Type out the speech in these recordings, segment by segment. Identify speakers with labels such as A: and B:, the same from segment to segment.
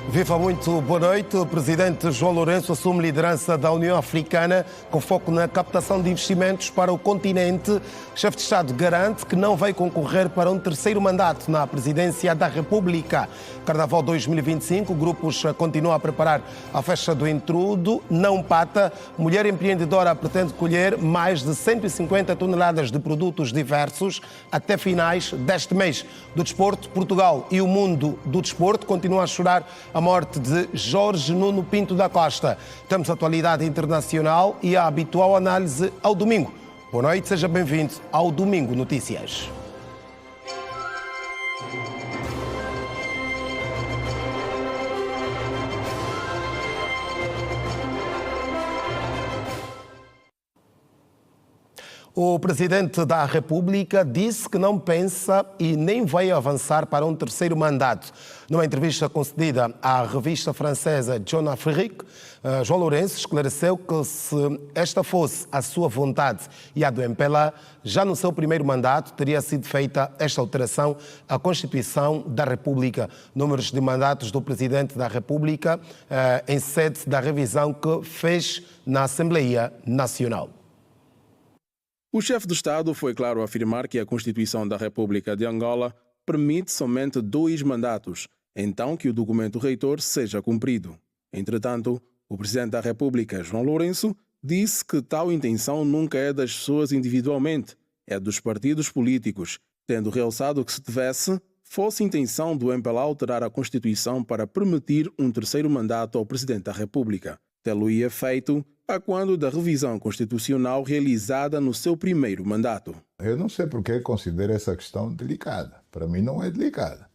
A: Viva muito, boa noite. O presidente João Lourenço assume liderança da União Africana com foco na captação de investimentos para o continente. O chefe de Estado garante que não vai concorrer para um terceiro mandato na presidência da República. Carnaval 2025, grupos continuam a preparar a festa do intrudo. Não pata. Mulher empreendedora pretende colher mais de 150 toneladas de produtos diversos até finais deste mês. Do desporto, Portugal e o mundo do desporto continuam a chorar a morte de Jorge Nuno Pinto da Costa. Temos a atualidade internacional e a habitual análise ao domingo. Boa noite, seja bem-vindo ao Domingo Notícias. O presidente da República disse que não pensa e nem vai avançar para um terceiro mandato. Numa entrevista concedida à revista francesa Jeune Afrique, João Lourenço esclareceu que se esta fosse a sua vontade e a do MPLA, já no seu primeiro mandato teria sido feita esta alteração à Constituição da República. Números de mandatos do presidente da República em sede da revisão que fez na Assembleia Nacional.
B: O chefe do Estado foi claro ao afirmar que a Constituição da República de Angola permite somente 2 mandatos, então que o documento reitor seja cumprido. Entretanto, o presidente da República, João Lourenço, disse que tal intenção nunca é das pessoas individualmente, é dos partidos políticos, tendo realçado que se fosse intenção do MPLA alterar a Constituição para permitir um terceiro mandato ao presidente da República. Tê-lo-ia feito a quando da revisão constitucional realizada no seu primeiro mandato.
C: Eu não sei porque considero essa questão delicada. Para mim não é delicada.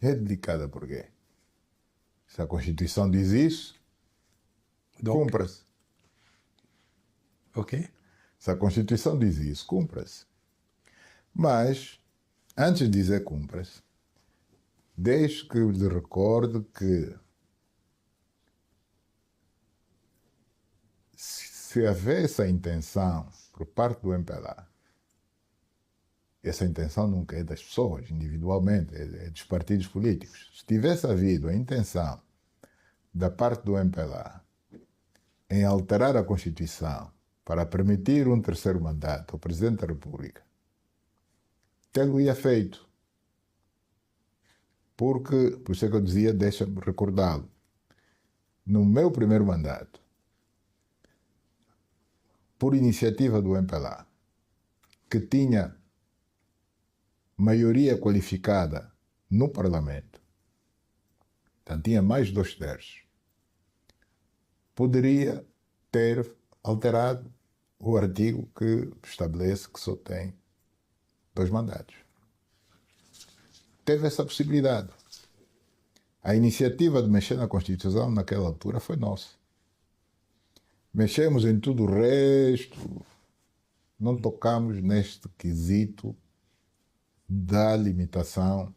C: É delicada por quê? Se a Constituição diz isso, cumpra-se.
D: Ok.
C: Se a Constituição diz isso, cumpra-se. Mas, antes de dizer cumpra-se, deixe que eu lhe recorde que se haver essa intenção por parte do MPLA, essa intenção nunca é das pessoas individualmente, é dos partidos políticos. Se tivesse havido a intenção da parte do MPLA em alterar a Constituição para permitir um terceiro mandato ao Presidente da República, tê-lo-ia feito. Porque, por isso é que eu dizia, deixa-me recordá-lo, no meu primeiro mandato, por iniciativa do MPLA, que tinha maioria qualificada no Parlamento, então tinha mais de 2/3, poderia ter alterado o artigo que estabelece que só tem 2 mandatos. Teve essa possibilidade. A iniciativa de mexer na Constituição naquela altura foi nossa. Mexemos em tudo o resto, não tocamos neste quesito da limitação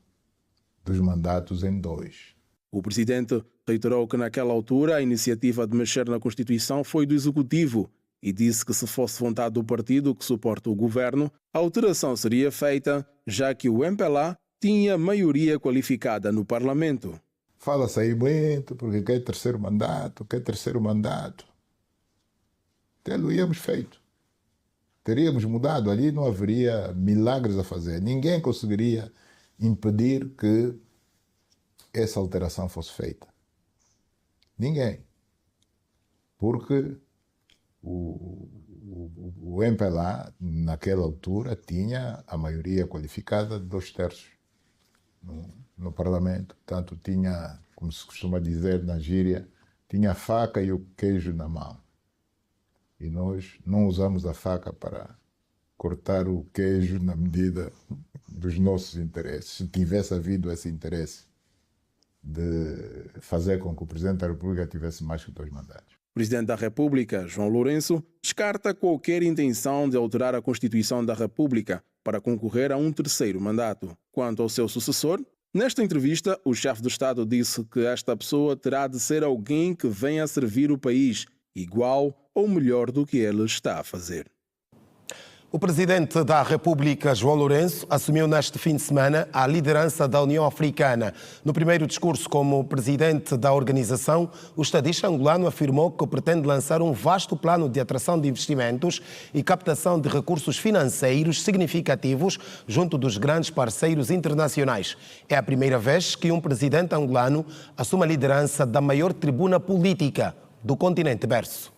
C: dos mandatos em 2.
B: O presidente reiterou que naquela altura a iniciativa de mexer na Constituição foi do Executivo e disse que se fosse vontade do partido que suporta o governo, a alteração seria feita, já que o MPLA tinha maioria qualificada no Parlamento.
C: Fala-se aí muito porque quer terceiro mandato. Tê-lo-íamos feito. Teríamos mudado ali, não haveria milagres a fazer. Ninguém conseguiria impedir que essa alteração fosse feita. Ninguém. Porque o MPLA, naquela altura, tinha a maioria qualificada de 2/3 no Parlamento. Portanto, tinha, como se costuma dizer na gíria, tinha a faca e o queijo na mão. E nós não usamos a faca para cortar o queijo na medida dos nossos interesses. Se tivesse havido esse interesse de fazer com que o Presidente da República tivesse mais que 2 mandatos.
B: O Presidente da República, João Lourenço, descarta qualquer intenção de alterar a Constituição da República para concorrer a um terceiro mandato. Quanto ao seu sucessor, nesta entrevista, o chefe do Estado disse que esta pessoa terá de ser alguém que venha a servir o país, igual ou melhor do que ele está a fazer.
A: O presidente da República, João Lourenço, assumiu neste fim de semana a liderança da União Africana. No primeiro discurso como presidente da organização, o estadista angolano afirmou que pretende lançar um vasto plano de atração de investimentos e captação de recursos financeiros significativos junto dos grandes parceiros internacionais. É a primeira vez que um presidente angolano assume a liderança da maior tribuna política do continente berço.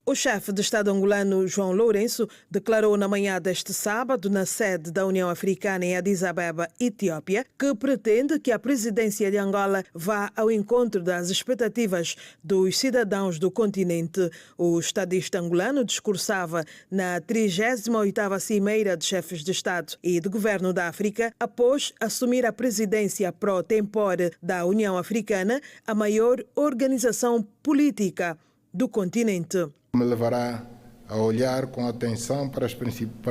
D: O chefe de Estado angolano, João Lourenço, declarou na manhã deste sábado, na sede da União Africana em Addis Abeba, Etiópia, que pretende que a presidência de Angola vá ao encontro das expectativas dos cidadãos do continente. O estadista angolano discursava na 38ª Cimeira de Chefes de Estado e de Governo da África, após assumir a presidência pro tempore da União Africana, a maior organização política do continente.
E: Me levará a olhar com atenção para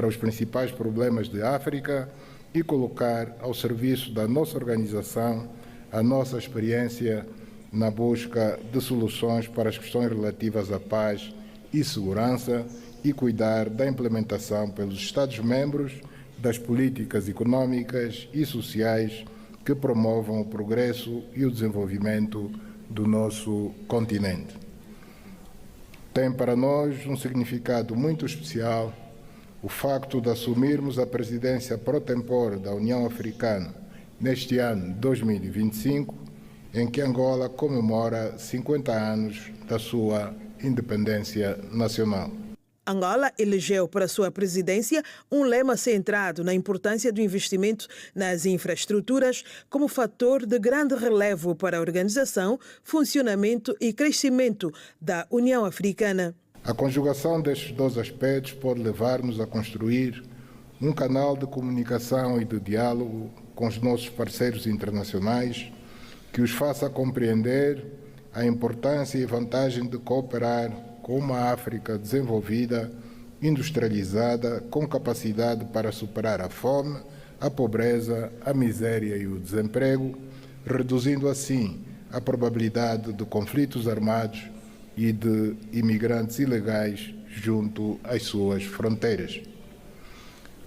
E: os principais problemas de África e colocar ao serviço da nossa organização a nossa experiência na busca de soluções para as questões relativas à paz e segurança e cuidar da implementação pelos Estados-membros das políticas econômicas e sociais que promovam o progresso e o desenvolvimento do nosso continente. Tem para nós um significado muito especial o facto de assumirmos a presidência pro tempore da União Africana neste ano 2025, em que Angola comemora 50 anos da sua independência nacional.
D: Angola elegeu para sua presidência um lema centrado na importância do investimento nas infraestruturas como fator de grande relevo para a organização, funcionamento e crescimento da União Africana.
E: A conjugação destes dois aspectos pode levar-nos a construir um canal de comunicação e de diálogo com os nossos parceiros internacionais que os faça compreender a importância e vantagem de cooperar com uma África desenvolvida, industrializada, com capacidade para superar a fome, a pobreza, a miséria e o desemprego, reduzindo assim a probabilidade de conflitos armados e de imigrantes ilegais junto às suas fronteiras.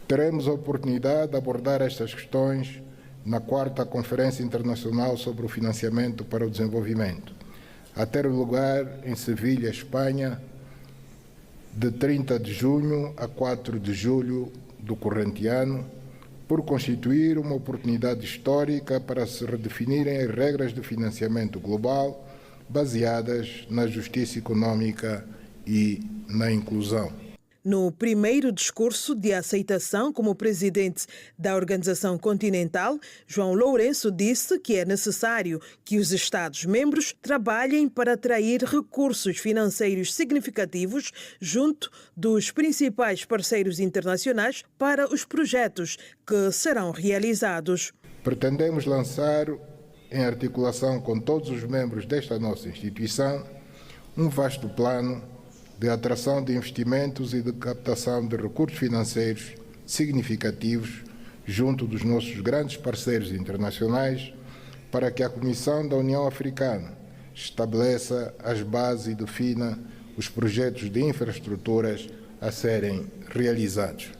E: Teremos a oportunidade de abordar estas questões na 4ª Conferência Internacional sobre o Financiamento para o Desenvolvimento, a ter lugar em Sevilha, Espanha, de 30 de junho a 4 de julho do corrente ano, por constituir uma oportunidade histórica para se redefinirem as regras de financiamento global baseadas na justiça econômica e na inclusão.
D: No primeiro discurso de aceitação como presidente da Organização Continental, João Lourenço disse que é necessário que os Estados-membros trabalhem para atrair recursos financeiros significativos junto dos principais parceiros internacionais para os projetos que serão realizados.
E: Pretendemos lançar, em articulação com todos os membros desta nossa instituição, um vasto plano de atração de investimentos e de captação de recursos financeiros significativos junto dos nossos grandes parceiros internacionais para que a Comissão da União Africana estabeleça as bases e defina os projetos de infraestruturas a serem realizados.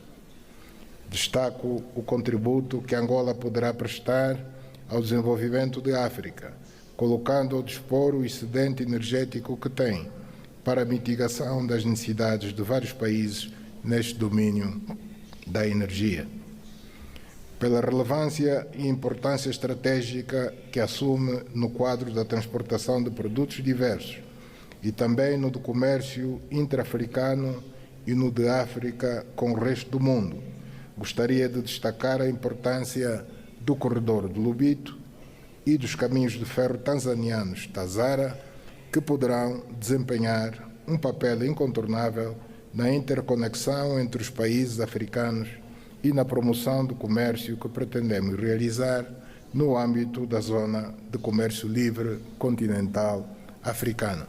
E: Destaco o contributo que Angola poderá prestar ao desenvolvimento da África, colocando ao dispor o excedente energético que tem para a mitigação das necessidades de vários países neste domínio da energia. Pela relevância e importância estratégica que assume no quadro da transportação de produtos diversos e também no do comércio intra-africano e no de África com o resto do mundo, gostaria de destacar a importância do corredor de Lobito e dos caminhos de ferro tanzanianos Tazara, que poderão desempenhar um papel incontornável na interconexão entre os países africanos e na promoção do comércio que pretendemos realizar no âmbito da Zona de Comércio Livre Continental Africana.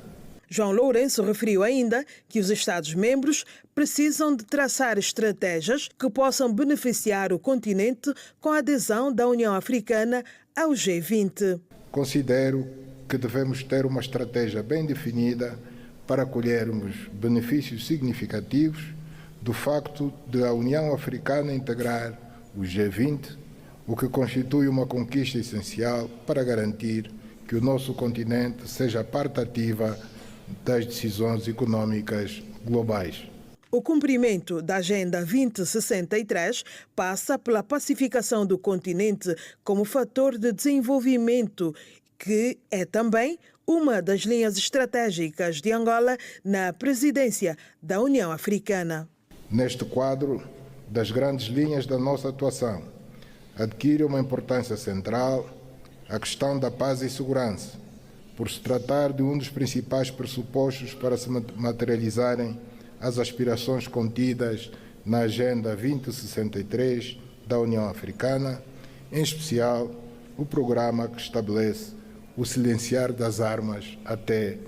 D: João Lourenço referiu ainda que os Estados-membros precisam de traçar estratégias que possam beneficiar o continente com a adesão da União Africana ao G20.
E: Considero que devemos ter uma estratégia bem definida para colhermos benefícios significativos do facto de a União Africana integrar o G20, o que constitui uma conquista essencial para garantir que o nosso continente seja parte ativa das decisões econômicas globais.
D: O cumprimento da Agenda 2063 passa pela pacificação do continente como fator de desenvolvimento, que é também uma das linhas estratégicas de Angola na presidência da União Africana.
E: Neste quadro das grandes linhas da nossa atuação, adquire uma importância central a questão da paz e segurança, por se tratar de um dos principais pressupostos para se materializarem as aspirações contidas na Agenda 2063 da União Africana, em especial o programa que estabelece o silenciar das armas até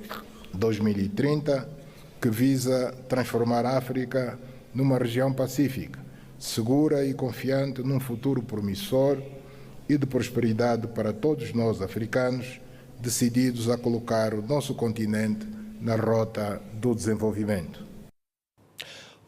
E: 2030, que visa transformar a África numa região pacífica, segura e confiante num futuro promissor e de prosperidade para todos nós africanos, decididos a colocar o nosso continente na rota do desenvolvimento.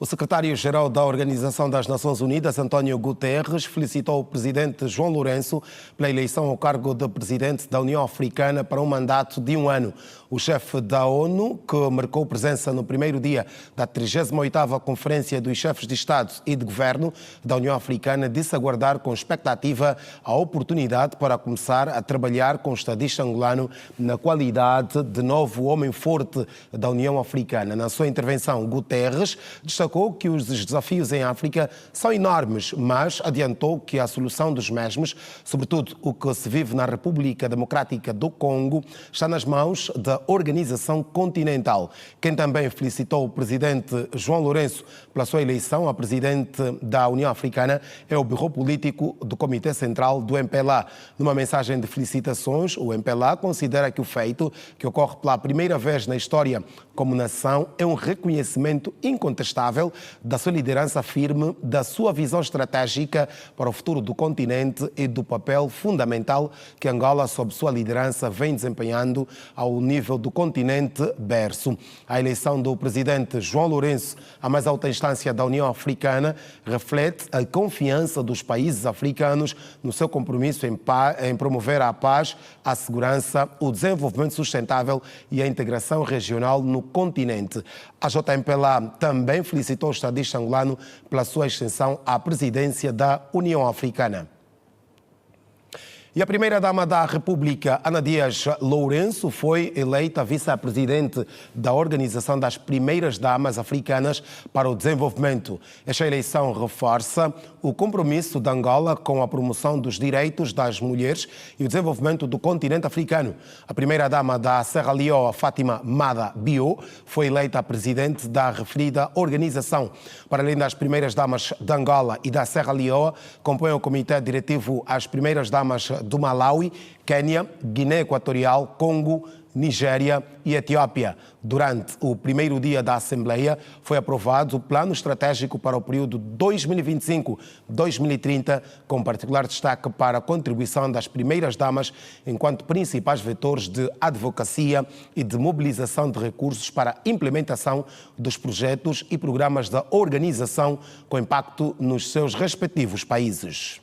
A: O secretário-geral da Organização das Nações Unidas, António Guterres, felicitou o presidente João Lourenço pela eleição ao cargo de presidente da União Africana para um mandato de 1 ano. O chefe da ONU, que marcou presença no primeiro dia da 38ª Conferência dos Chefes de Estado e de Governo da União Africana, disse aguardar com expectativa a oportunidade para começar a trabalhar com o estadista angolano na qualidade de novo homem forte da União Africana. Na sua intervenção, Guterres destacou que os desafios em África são enormes, mas adiantou que a solução dos mesmos, sobretudo o que se vive na República Democrática do Congo, está nas mãos da Organização Continental. Quem também felicitou o presidente João Lourenço pela sua eleição a presidente da União Africana é o Bureau Político do Comitê Central do MPLA. Numa mensagem de felicitações, o MPLA considera que o feito, que ocorre pela primeira vez na história como nação, é um reconhecimento incontestável da sua liderança firme, da sua visão estratégica para o futuro do continente e do papel fundamental que Angola, sob sua liderança, vem desempenhando ao nível do continente berço. A eleição do presidente João Lourenço à mais alta instância da União Africana reflete a confiança dos países africanos no seu compromisso em promover a paz, a segurança, o desenvolvimento sustentável e a integração regional no continente. A JMPLA também felicitou o estadista angolano pela sua extensão à presidência da União Africana. E a primeira-dama da República, Ana Dias Lourenço, foi eleita vice-presidente da Organização das Primeiras Damas Africanas para o Desenvolvimento. Esta eleição reforça o compromisso de Angola com a promoção dos direitos das mulheres e o desenvolvimento do continente africano. A primeira-dama da Serra Leoa, Fátima Mada Bio, foi eleita presidente da referida organização. Para além das primeiras-damas de Angola e da Serra Leoa, compõem o comitê diretivo as primeiras-damas do Malawi, Quênia, Guiné Equatorial, Congo, Nigéria e Etiópia. Durante o primeiro dia da Assembleia, foi aprovado o Plano Estratégico para o período 2025-2030, com particular destaque para a contribuição das primeiras-damas enquanto principais vetores de advocacia e de mobilização de recursos para a implementação dos projetos e programas da organização com impacto nos seus respectivos países.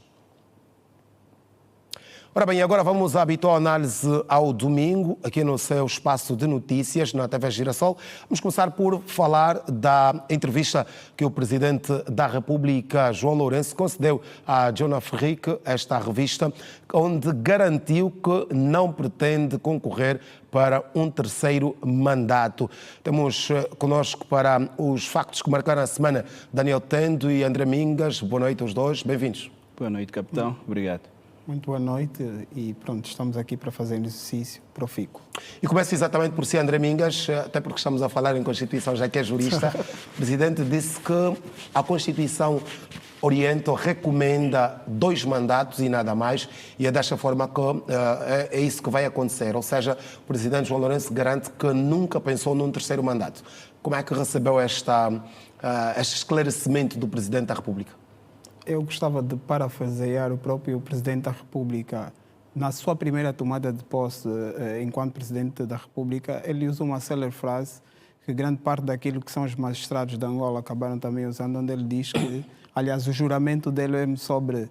A: Ora bem, agora vamos à habitual análise ao domingo, aqui no seu espaço de notícias, na TV Girassol. Vamos começar por falar da entrevista que o Presidente da República, João Lourenço, concedeu à John Afrique, esta revista, onde garantiu que não pretende concorrer para um terceiro mandato. Temos connosco para os factos que marcaram a semana Daniel Tendo e André Mingas. Boa noite aos dois, bem-vindos.
F: Boa noite, capitão. Obrigado.
G: Muito boa noite e pronto, estamos aqui para fazer um exercício profícuo.
A: E começo exatamente por si, André Mingas, até porque estamos a falar em Constituição, já que é jurista. O Presidente disse que a Constituição orienta ou recomenda 2 mandatos e nada mais, e é desta forma que é isso que vai acontecer. Ou seja, o Presidente João Lourenço garante que nunca pensou num terceiro mandato. Como é que recebeu este esclarecimento do Presidente da República?
G: Eu gostava de parafrasear o próprio Presidente da República. Na sua primeira tomada de posse enquanto Presidente da República, ele usou uma célere frase que grande parte daquilo que são os magistrados de Angola acabaram também usando, onde ele diz que, aliás, o juramento dele é sobre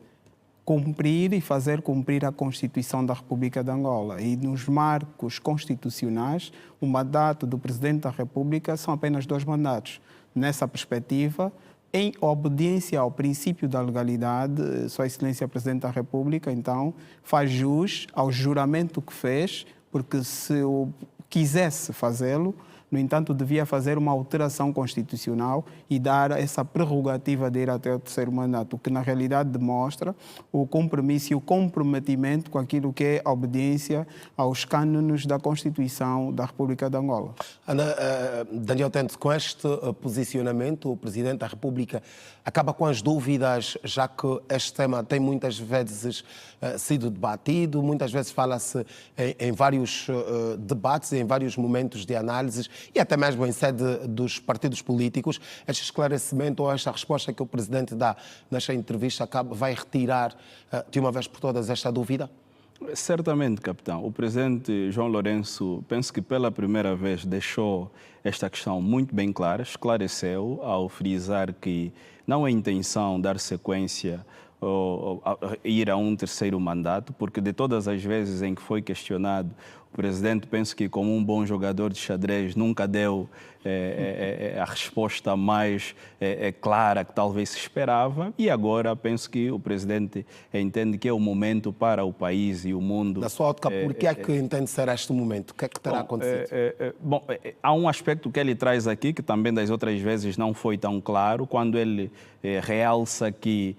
G: cumprir e fazer cumprir a Constituição da República de Angola. E nos marcos constitucionais, o mandato do Presidente da República são apenas 2 mandatos. Nessa perspectiva, em obediência ao princípio da legalidade, Sua Excelência Presidente da República, então, faz jus ao juramento que fez, porque se quisesse fazê-lo, no entanto, devia fazer uma alteração constitucional e dar essa prerrogativa de ir até o 3º mandato, o que na realidade demonstra o compromisso e o comprometimento com aquilo que é a obediência aos cânones da Constituição da República de Angola.
A: Daniel Tento, com este posicionamento, o Presidente da República acaba com as dúvidas, já que este tema tem muitas vezes sido debatido, muitas vezes fala-se em vários debates, em vários momentos de análises e até mesmo em sede dos partidos políticos. Este esclarecimento ou esta resposta que o Presidente dá nesta entrevista vai retirar de uma vez por todas esta dúvida?
F: Certamente, capitão. O presidente João Lourenço, penso que pela primeira vez deixou esta questão muito bem clara, esclareceu ao frisar que não é intenção dar sequência ou ir a um 3º mandato, porque de todas as vezes em que foi questionado, o presidente, penso que como um bom jogador de xadrez, nunca deu a resposta mais clara que talvez se esperava, e agora penso que o presidente entende que é o momento para o país e o mundo.
A: Na sua ótica, por que é que entende ser este momento? O que é que terá acontecido?
F: Há um aspecto que ele traz aqui, que também das outras vezes não foi tão claro, quando ele realça que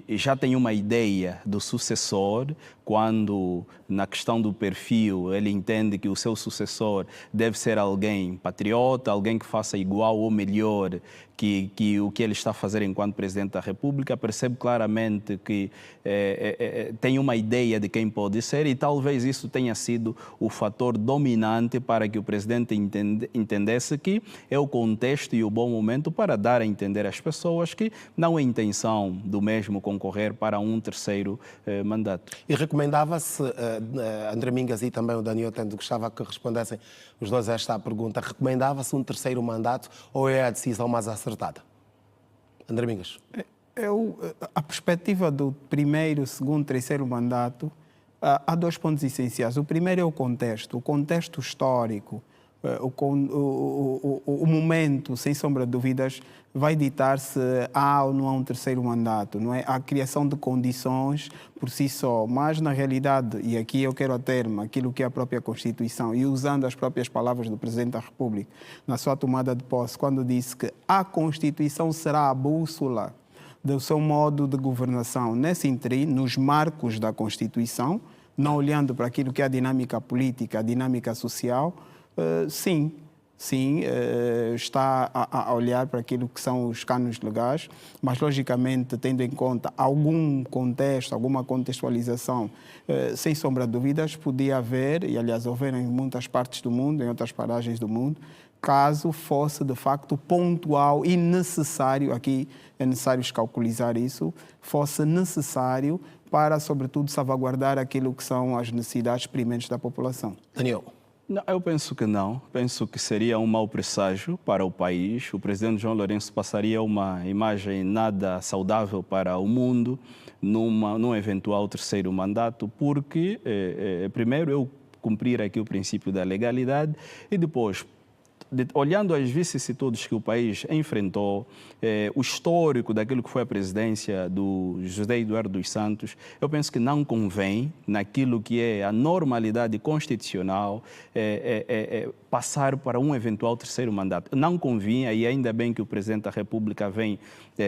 F: já tem uma ideia do sucessor, quando na questão do perfil ele entende que o seu sucessor deve ser alguém patriota, alguém que faça igual ou melhor que o que ele está a fazer enquanto Presidente da República, percebe claramente que tem uma ideia de quem pode ser e talvez isso tenha sido o fator dominante para que o Presidente entendesse que é o contexto e o bom momento para dar a entender às pessoas que não é intenção do mesmo concorrer para um 3º mandato.
A: E recomendava-se, André Mingas e também o Daniel Tento, gostava que respondessem os dois a esta pergunta, recomendava-se um 3º mandato ou é a decisão mais acertada? André Mingas.
G: A perspectiva do 1º, 2º, 3º mandato, há 2 pontos essenciais. O primeiro é o contexto histórico. O momento, sem sombra de dúvidas, vai ditar se há ou não há um 3º mandato. Não é? Há a criação de condições por si só, mas na realidade, e aqui eu quero a termo aquilo que é a própria Constituição, e usando as próprias palavras do Presidente da República, na sua tomada de posse, quando disse que a Constituição será a bússola do seu modo de governação nesse interim, nos marcos da Constituição, não olhando para aquilo que é a dinâmica política, a dinâmica social, sim, está a olhar para aquilo que são os cânones legais, mas logicamente tendo em conta algum contexto, alguma contextualização, sem sombra de dúvidas, podia haver, e aliás houver em muitas partes do mundo, em outras paragens do mundo, caso fosse de facto pontual e necessário, aqui é necessário escalculizar isso, fosse necessário para, sobretudo, salvaguardar aquilo que são as necessidades prementes da população.
A: Daniel.
F: Não, eu penso que não. Penso que seria um mau presságio para o país. O presidente João Lourenço passaria uma imagem nada saudável para o mundo num eventual 3º mandato, porque, primeiro, eu cumprir aqui o princípio da legalidade e depois, olhando as vicissitudes que o país enfrentou, o histórico daquilo que foi a presidência do José Eduardo dos Santos, eu penso que não convém, naquilo que é a normalidade constitucional, passar para um eventual 3º mandato. Não convinha, e ainda bem que o Presidente da República vem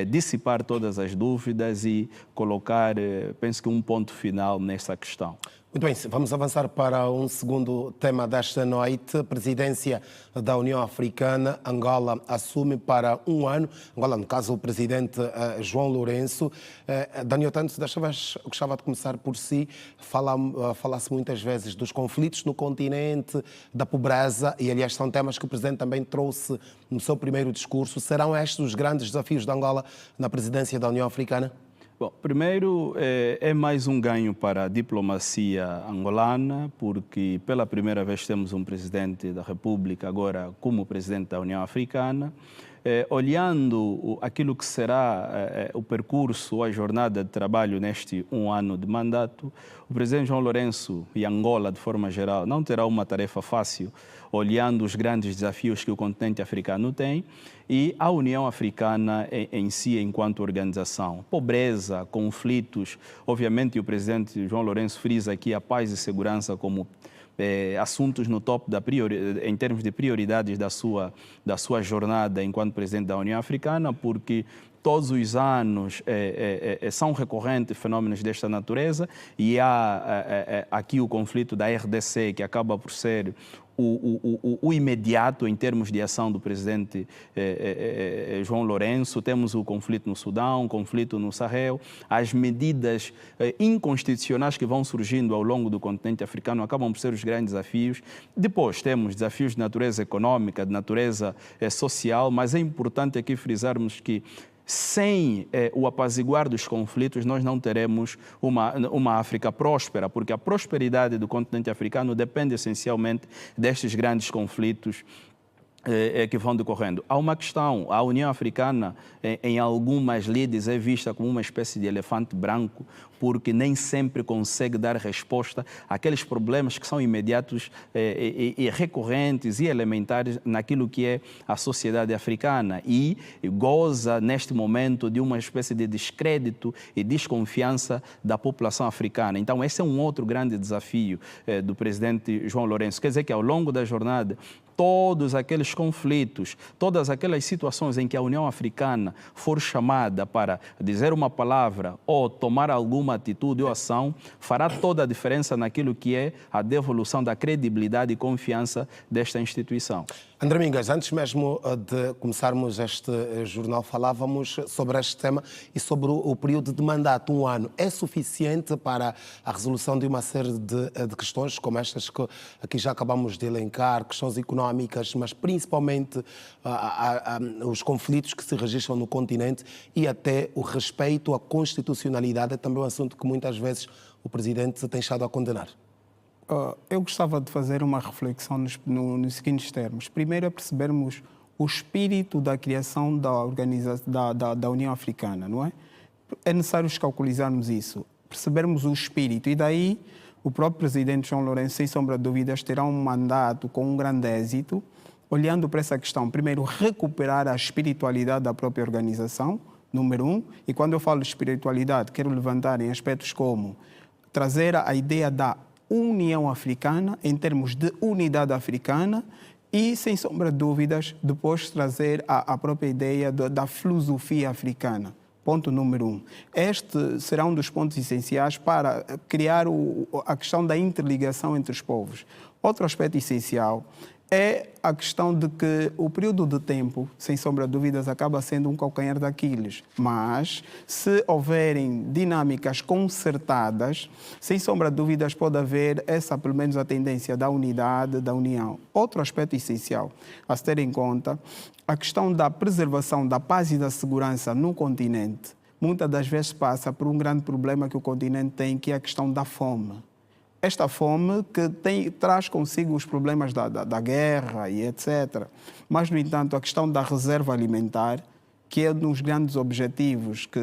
F: dissipar todas as dúvidas e colocar, penso que um ponto final nessa questão.
A: Muito bem, vamos avançar para um segundo tema desta noite. A presidência da União Africana, Angola assume para um ano. Angola, no caso, o presidente João Lourenço. Daniel Tento, desta vez eu gostava de começar por si. Fala-se muitas vezes dos conflitos no continente, da pobreza, e aliás são temas que o presidente também trouxe no seu primeiro discurso. Serão estes os grandes desafios de Angola na presidência da União Africana?
F: Bom, primeiro, é mais um ganho para a diplomacia angolana, porque pela primeira vez temos um presidente da República agora como presidente da União Africana. Olhando aquilo que será o percurso ou a jornada de trabalho neste um ano de mandato, o presidente João Lourenço e Angola, de forma geral, não terá uma tarefa fácil, olhando os grandes desafios que o continente africano tem, e a União Africana em si, enquanto organização. Pobreza, conflitos, obviamente o presidente João Lourenço frisa aqui a paz e segurança como assuntos no topo em termos de prioridades da sua jornada enquanto presidente da União Africana, porque todos os anos são recorrentes fenómenos desta natureza e há aqui o conflito da RDC, que acaba por ser o imediato em termos de ação do presidente João Lourenço. Temos o conflito no Sudão, o conflito no Sahel, as medidas inconstitucionais que vão surgindo ao longo do continente africano acabam por ser os grandes desafios. Depois temos desafios de natureza econômica, de natureza social, mas é importante aqui frisarmos que sem o apaziguar dos conflitos, nós não teremos uma África próspera, porque a prosperidade do continente africano depende essencialmente destes grandes conflitos que vão decorrendo. Há uma questão: a União Africana, em algumas lides, é vista como uma espécie de elefante branco, porque nem sempre consegue dar resposta àqueles problemas que são imediatos e recorrentes e elementares naquilo que é a sociedade africana, e goza, neste momento, de uma espécie de descrédito e desconfiança da população africana. Então, esse é um outro grande desafio do presidente João Lourenço. Quer dizer que, ao longo da jornada, todos aqueles conflitos, todas aquelas situações em que a União Africana for chamada para dizer uma palavra ou tomar alguma atitude ou ação, fará toda a diferença naquilo que é a devolução da credibilidade e confiança desta instituição.
A: André Mingas, antes mesmo de começarmos este jornal, falávamos sobre este tema e sobre o período de mandato, um ano. É suficiente para a resolução de uma série de questões como estas que aqui já acabamos de elencar, questões económicas, mas principalmente os conflitos que se registram no continente e até o respeito à constitucionalidade? É também um assunto que muitas vezes o Presidente tem estado a condenar.
G: Eu gostava de fazer uma reflexão nos seguintes termos. Primeiro é percebermos o espírito da criação da União Africana, não é? É necessário calculizarmos isso, percebermos o espírito, e daí o próprio presidente João Lourenço, sem sombra de dúvidas, terá um mandato com um grande êxito, olhando para essa questão. Primeiro, recuperar a espiritualidade da própria organização, número um, e quando eu falo de espiritualidade, quero levantar em aspectos como trazer a ideia da União Africana, em termos de unidade africana, e, sem sombra de dúvidas, depois trazer a própria ideia da filosofia africana. Ponto número um. Este será um dos pontos essenciais para criar a questão da interligação entre os povos. Outro aspecto essencial é a questão de que o período de tempo, sem sombra de dúvidas, acaba sendo um calcanhar de Aquiles. Mas, se houverem dinâmicas concertadas, sem sombra de dúvidas, pode haver essa, pelo menos, a tendência da unidade, da união. Outro aspecto essencial a se ter em conta, a questão da preservação da paz e da segurança no continente, muitas das vezes passa por um grande problema que o continente tem, que é a questão da fome. Esta fome que traz consigo os problemas da guerra e etc. Mas, no entanto, a questão da reserva alimentar, que é um dos grandes objetivos que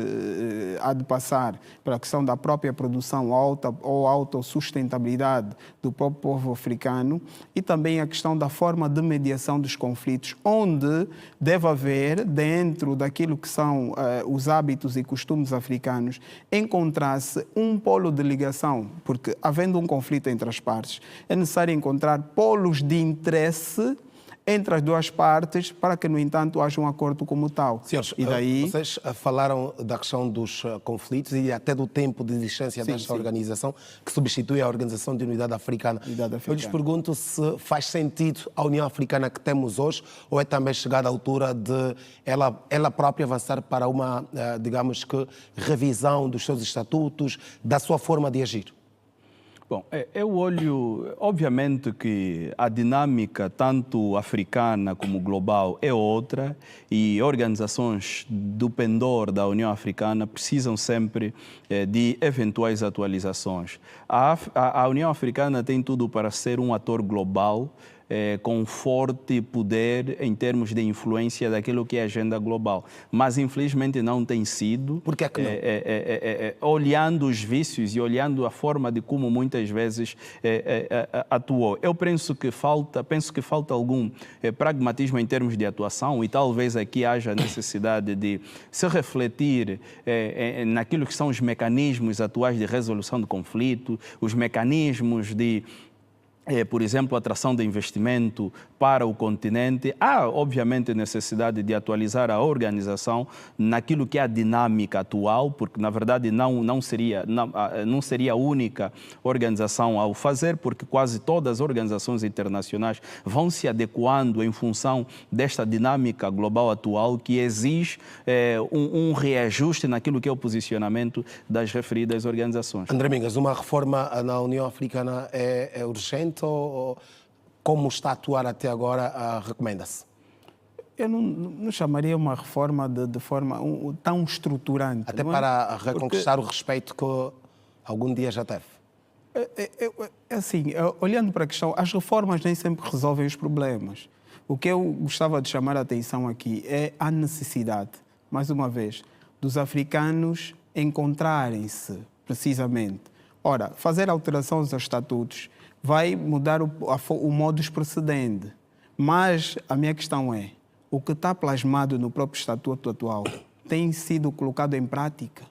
G: há de passar pela questão da própria produção ou autossustentabilidade do próprio povo africano, e também a questão da forma de mediação dos conflitos, onde deve haver, dentro daquilo que são os hábitos e costumes africanos, encontrar-se um polo de ligação, porque, havendo um conflito entre as partes, é necessário encontrar polos de interesse entre as duas partes, para que, no entanto, haja um acordo como tal.
A: Senhores,
G: e daí...
A: vocês falaram da questão dos conflitos e até do tempo de existência desta organização, que substitui a Organização de Unidade Africana. Eu lhes pergunto se faz sentido a União Africana que temos hoje, ou é também chegada a altura de ela própria avançar para uma, digamos que, revisão dos seus estatutos, da sua forma de agir?
F: Bom, eu olho, obviamente que a dinâmica tanto africana como global é outra e organizações do pendor da União Africana precisam sempre de eventuais atualizações. A União Africana tem tudo para ser um ator global, com forte poder em termos de influência daquilo que é a agenda global. Mas, infelizmente, não tem sido.
A: Por que é que não?
F: Olhando os vícios e olhando a forma de como muitas vezes atuou. Eu penso que falta algum pragmatismo em termos de atuação e talvez aqui haja necessidade de se refletir naquilo que são os mecanismos atuais de resolução de conflito, os mecanismos de por exemplo, atração de investimento para o continente. Há, obviamente, necessidade de atualizar a organização naquilo que é a dinâmica atual, porque, na verdade, não seria a única organização ao fazer, porque quase todas as organizações internacionais vão se adequando em função desta dinâmica global atual que exige um reajuste naquilo que é o posicionamento das referidas organizações.
A: André Mingas, uma reforma na União Africana é urgente ou como está a atuar até agora recomenda-se?
G: Eu não chamaria uma reforma de forma tão estruturante.
A: Até para reconquistar o respeito que algum dia já teve.
G: Assim, olhando para a questão, as reformas nem sempre resolvem os problemas. O que eu gostava de chamar a atenção aqui é a necessidade, mais uma vez, dos africanos encontrarem-se, precisamente. Ora, fazer alterações aos estatutos vai mudar o modus procedente. Mas a minha questão é, o que está plasmado no próprio estatuto atual tem sido colocado em prática?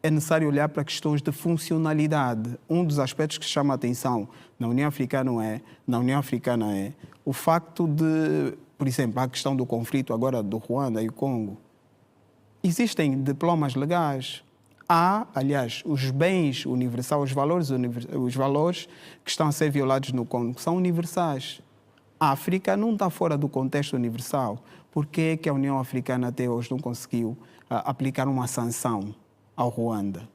G: É necessário olhar para questões de funcionalidade. Um dos aspectos que chama a atenção na União Africana é o facto de, por exemplo, a questão do conflito agora do Ruanda e o Congo. Existem diplomas legais. Há, aliás, os bens universais, os valores que estão a ser violados no Congo são universais. A África não está fora do contexto universal. Por que a União Africana até hoje não conseguiu aplicar uma sanção ao Ruanda?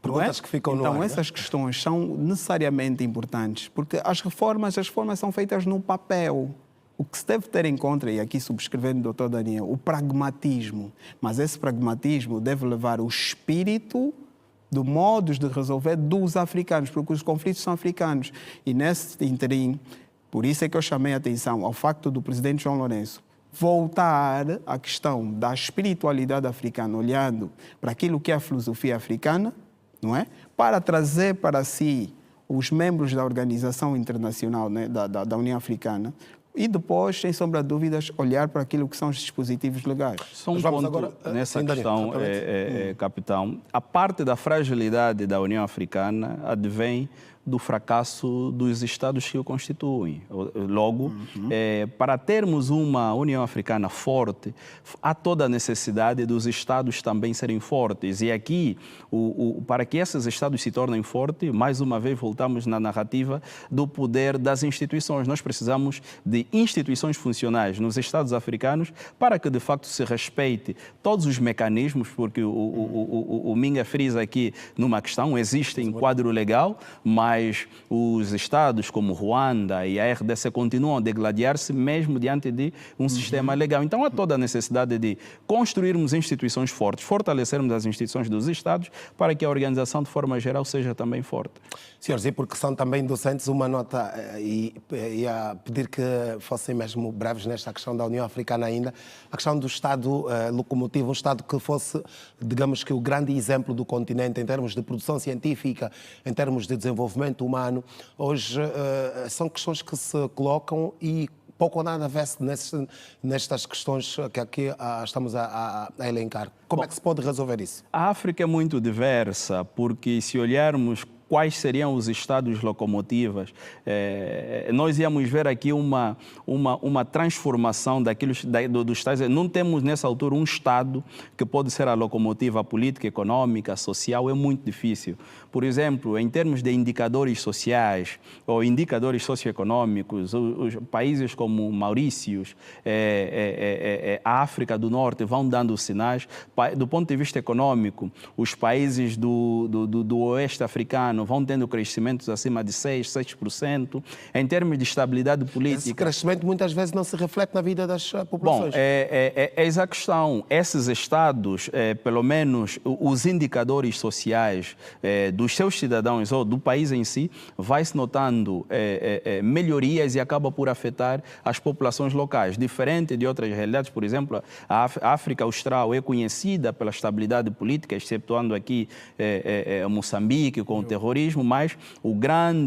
A: Perguntas que ficam no ar.
G: Então, essas questões são necessariamente importantes, porque as reformas são feitas no papel. O que se deve ter em conta, e aqui subscrevendo o Dr. Daniel, o pragmatismo. Mas esse pragmatismo deve levar o espírito do modos de resolver dos africanos, porque os conflitos são africanos. E nesse interim, por isso é que eu chamei a atenção ao facto do presidente João Lourenço voltar à questão da espiritualidade africana, olhando para aquilo que é a filosofia africana, não é? Para trazer para si os membros da Organização Internacional, né, da União Africana, e depois, sem sombra de dúvidas, olhar para aquilo que são os dispositivos legais.
F: Só um ponto agora, nessa questão, capitão. A parte da fragilidade da União Africana advém do fracasso dos Estados que o constituem. Logo, para termos uma União Africana forte, há toda a necessidade dos Estados também serem fortes. E aqui, para que esses Estados se tornem fortes, mais uma vez voltamos na narrativa do poder das instituições. Nós precisamos de instituições funcionais nos Estados africanos para que, de facto, se respeite todos os mecanismos, porque o Minga frisa aqui numa questão, existe em quadro legal, mas os Estados como Ruanda e a RDC continuam a degladiar-se mesmo diante de um sistema legal. Então há toda a necessidade de construirmos instituições fortes, fortalecermos as instituições dos Estados para que a organização de forma geral seja também forte.
A: Senhores, e porque são também docentes, uma nota e a pedir que fossem mesmo breves nesta questão da União Africana ainda, a questão do Estado locomotivo, um Estado que fosse, digamos que o grande exemplo do continente em termos de produção científica, em termos de desenvolvimento humano. Hoje são questões que se colocam e pouco ou nada vê-se nestas questões que aqui estamos a elencar. Como é que se pode resolver isso?
F: A África é muito diversa, porque se olharmos quais seriam os estados locomotivas, nós íamos ver aqui uma transformação dos estados. Não temos nessa altura um estado que pode ser a locomotiva política, econômica, social, é muito difícil. Por exemplo, em termos de indicadores sociais ou indicadores socioeconômicos, os países como Maurícios, a África do Norte vão dando sinais. Do ponto de vista econômico, os países do oeste africano, ano vão tendo crescimentos acima de 6%. Em termos de estabilidade política...
A: Esse crescimento muitas vezes não se reflete na vida das populações.
F: Bom, eis a questão. Esses estados, pelo menos os indicadores sociais dos seus cidadãos ou do país em si, vai-se notando melhorias e acaba por afetar as populações locais. Diferente de outras realidades, por exemplo, a África Austral é conhecida pela estabilidade política, excetuando aqui Moçambique com o terrorismo, mas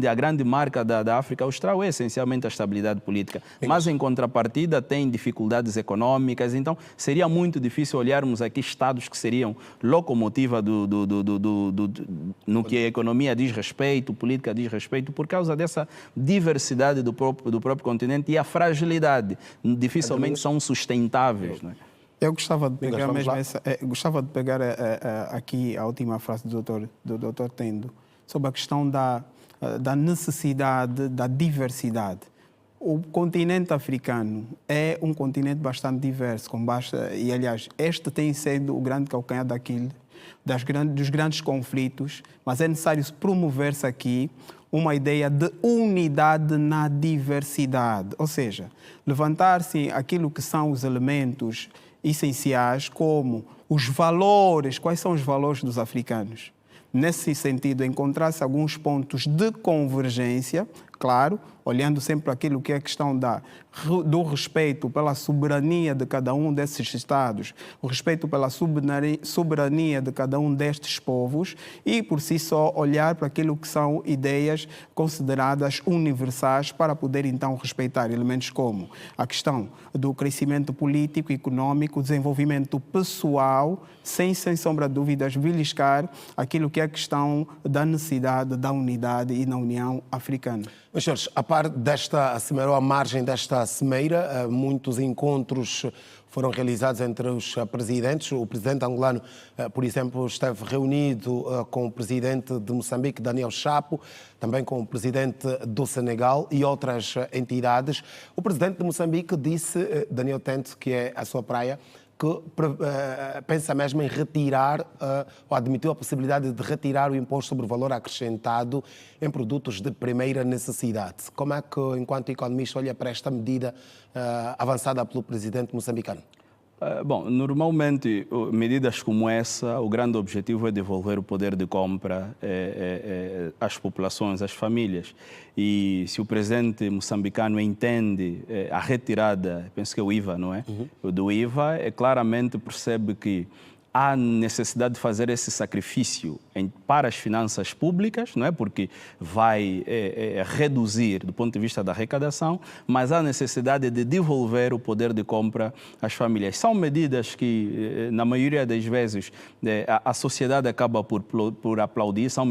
F: a grande marca da África Austral é essencialmente a estabilidade política. Mas, em contrapartida, tem dificuldades econômicas, então seria muito difícil olharmos aqui estados que seriam locomotiva no que a economia diz respeito, política diz respeito, por causa dessa diversidade do próprio continente e a fragilidade. Dificilmente são sustentáveis. Não é?
G: Eu gostava de pegar aqui a última frase do Dr. Tendo, sobre a questão da necessidade da diversidade. O continente africano é um continente bastante diverso, e aliás, este tem sido o grande calcanhar dos grandes conflitos, mas é necessário promover-se aqui uma ideia de unidade na diversidade, ou seja, levantar-se aquilo que são os elementos essenciais, como os valores, quais são os valores dos africanos. Nesse sentido, encontrar-se alguns pontos de convergência, claro, olhando sempre aquilo que é a questão do respeito pela soberania de cada um desses Estados, o respeito pela soberania de cada um destes povos e, por si só, olhar para aquilo que são ideias consideradas universais para poder, então, respeitar elementos como a questão do crescimento político, econômico, desenvolvimento pessoal, sem sombra de dúvidas, beliscar aquilo que é a questão da necessidade da unidade e na União Africana.
A: Meus senhores, a par desta cimeira, ou à margem desta cimeira, muitos encontros foram realizados entre os presidentes. O presidente angolano, por exemplo, esteve reunido com o presidente de Moçambique, Daniel Chapo, também com o presidente do Senegal e outras entidades. O presidente de Moçambique disse, Daniel Tento, que é a sua praia, que pensa mesmo em retirar, ou admitiu a possibilidade de retirar o imposto sobre o valor acrescentado em produtos de primeira necessidade. Como é que, enquanto economista, olha para esta medida avançada pelo presidente moçambicano?
F: Bom, normalmente, medidas como essa, o grande objetivo é devolver o poder de compra às populações, às famílias. E se o presidente moçambicano entende a retirada, penso que é o IVA, não é? Do IVA, claramente percebe que há necessidade de fazer esse sacrifício para as finanças públicas, não é? Porque vai reduzir do ponto de vista da arrecadação, mas há necessidade de devolver o poder de compra às famílias. São medidas que, na maioria das vezes, a sociedade acaba por aplaudir, são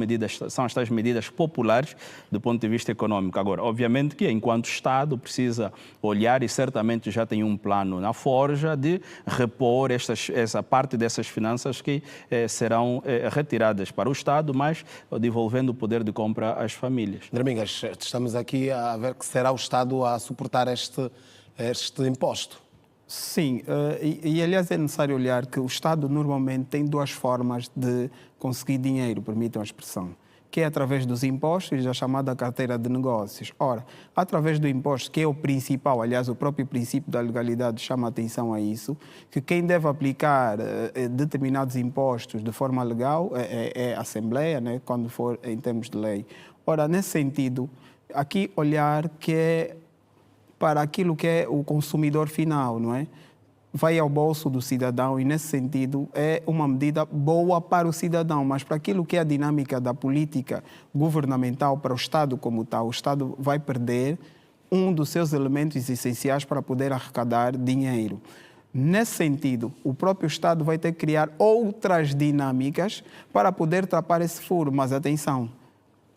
F: as tais medidas populares do ponto de vista econômico. Agora, obviamente que, enquanto Estado, precisa olhar e certamente já tem um plano na forja de repor essa parte dessas finanças que serão retiradas para o Estado, mas devolvendo o poder de compra às famílias.
A: Dramingas, estamos aqui a ver que será o Estado a suportar este imposto.
G: Sim, e aliás é necessário olhar que o Estado normalmente tem duas formas de conseguir dinheiro, permitam a expressão, que é através dos impostos e a chamada carteira de negócios. Ora, através do imposto, que é o principal, aliás, o próprio princípio da legalidade chama a atenção a isso, que quem deve aplicar determinados impostos de forma legal é a Assembleia, né, quando for em termos de lei. Ora, nesse sentido, aqui olhar que é para aquilo que é o consumidor final, não é? Vai ao bolso do cidadão e, nesse sentido, é uma medida boa para o cidadão, mas para aquilo que é a dinâmica da política governamental para o Estado como tal, o Estado vai perder um dos seus elementos essenciais para poder arrecadar dinheiro. Nesse sentido, o próprio Estado vai ter que criar outras dinâmicas para poder tapar esse furo. Mas atenção,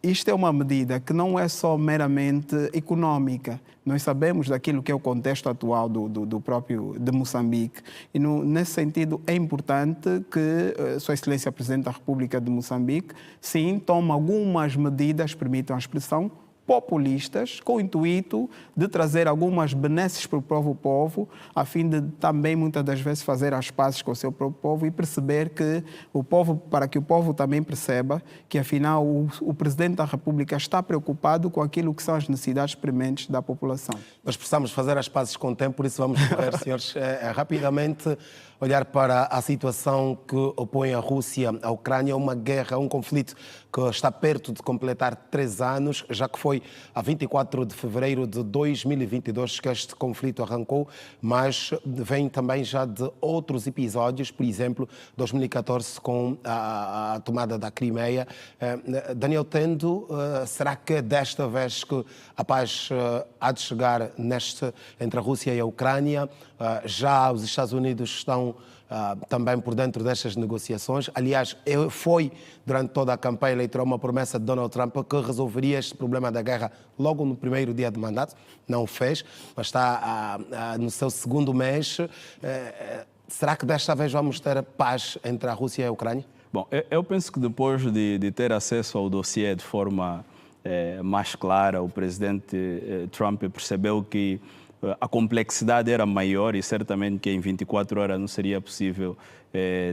G: isto é uma medida que não é só meramente económica. Nós sabemos daquilo que é o contexto atual do próprio de Moçambique. E nesse sentido é importante que Sua Excelência Presidente da República de Moçambique, sim, tome algumas medidas, permitam a expressão, populistas, com o intuito de trazer algumas benesses para o próprio povo, a fim de também, muitas das vezes, fazer as pazes com o seu próprio povo e perceber que o povo, para que o povo também perceba que, afinal, o Presidente da República está preocupado com aquilo que são as necessidades prementes da população.
A: Nós precisamos fazer as pazes com o tempo, por isso vamos correr, senhores, rapidamente olhar para a situação que opõe a Rússia à Ucrânia, uma guerra, um conflito que está perto de completar 3 anos, já que foi a 24 de fevereiro de 2022 que este conflito arrancou, mas vem também já de outros episódios, por exemplo, 2014 com a tomada da Crimeia. Daniel Tendo, será que desta vez que a paz há de chegar entre a Rússia e a Ucrânia? Já os Estados Unidos estão também por dentro destas negociações. Aliás, foi durante toda a campanha eleitoral uma promessa de Donald Trump que resolveria este problema da guerra logo no primeiro dia de mandato. Não o fez, mas está no seu segundo mês. Será que desta vez vamos ter paz entre a Rússia e a Ucrânia?
F: Bom, eu penso que depois de ter acesso ao dossiê de forma mais clara, o presidente Trump percebeu que a complexidade era maior e certamente que em 24 horas não seria possível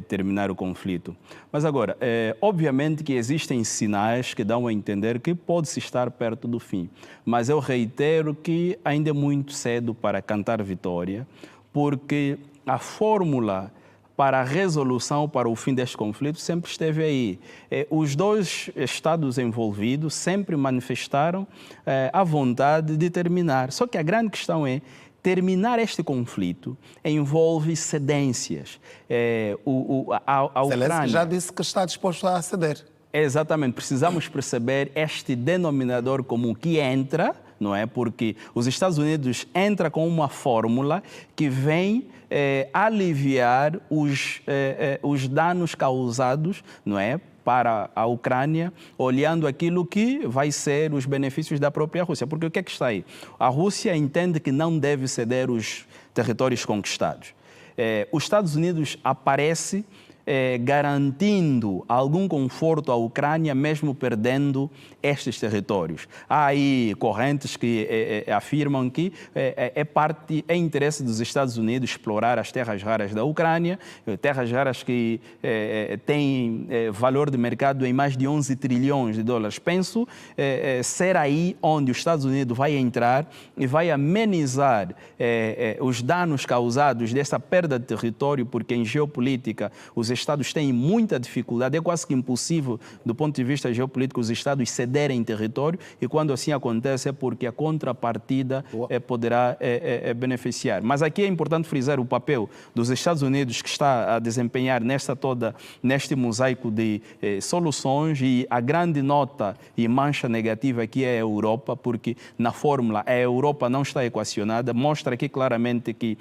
F: terminar o conflito. Mas agora, obviamente que existem sinais que dão a entender que pode-se estar perto do fim. Mas eu reitero que ainda é muito cedo para cantar vitória, porque a fórmula para a resolução, para o fim deste conflito, sempre esteve aí. Os dois Estados envolvidos sempre manifestaram a vontade de terminar. Só que a grande questão é, terminar este conflito envolve cedências. A Ucrânia
A: Zelensky já disse que está disposto a ceder.
F: Exatamente. Precisamos perceber este denominador comum que entra, não é? Porque os Estados Unidos entram com uma fórmula que vem aliviar os danos causados, não é, para a Ucrânia, olhando aquilo que vai ser os benefícios da própria Rússia. Porque o que é que está aí? A Rússia entende que não deve ceder os territórios conquistados. Os Estados Unidos aparece garantindo algum conforto à Ucrânia, mesmo perdendo estes territórios. Há aí correntes que afirmam que é interesse dos Estados Unidos explorar as terras raras da Ucrânia, terras raras que têm valor de mercado em mais de 11 trilhões de dólares. Penso ser aí onde os Estados Unidos vai entrar e vai amenizar os danos causados dessa perda de território, porque em geopolítica os Estados têm muita dificuldade, é quase que impossível do ponto de vista geopolítico os Estados cederem território, e quando assim acontece é porque a contrapartida poderá beneficiar. Mas aqui é importante frisar o papel dos Estados Unidos que está a desempenhar neste mosaico de soluções, e a grande nota e mancha negativa aqui é a Europa, porque na fórmula a Europa não está equacionada, mostra aqui claramente que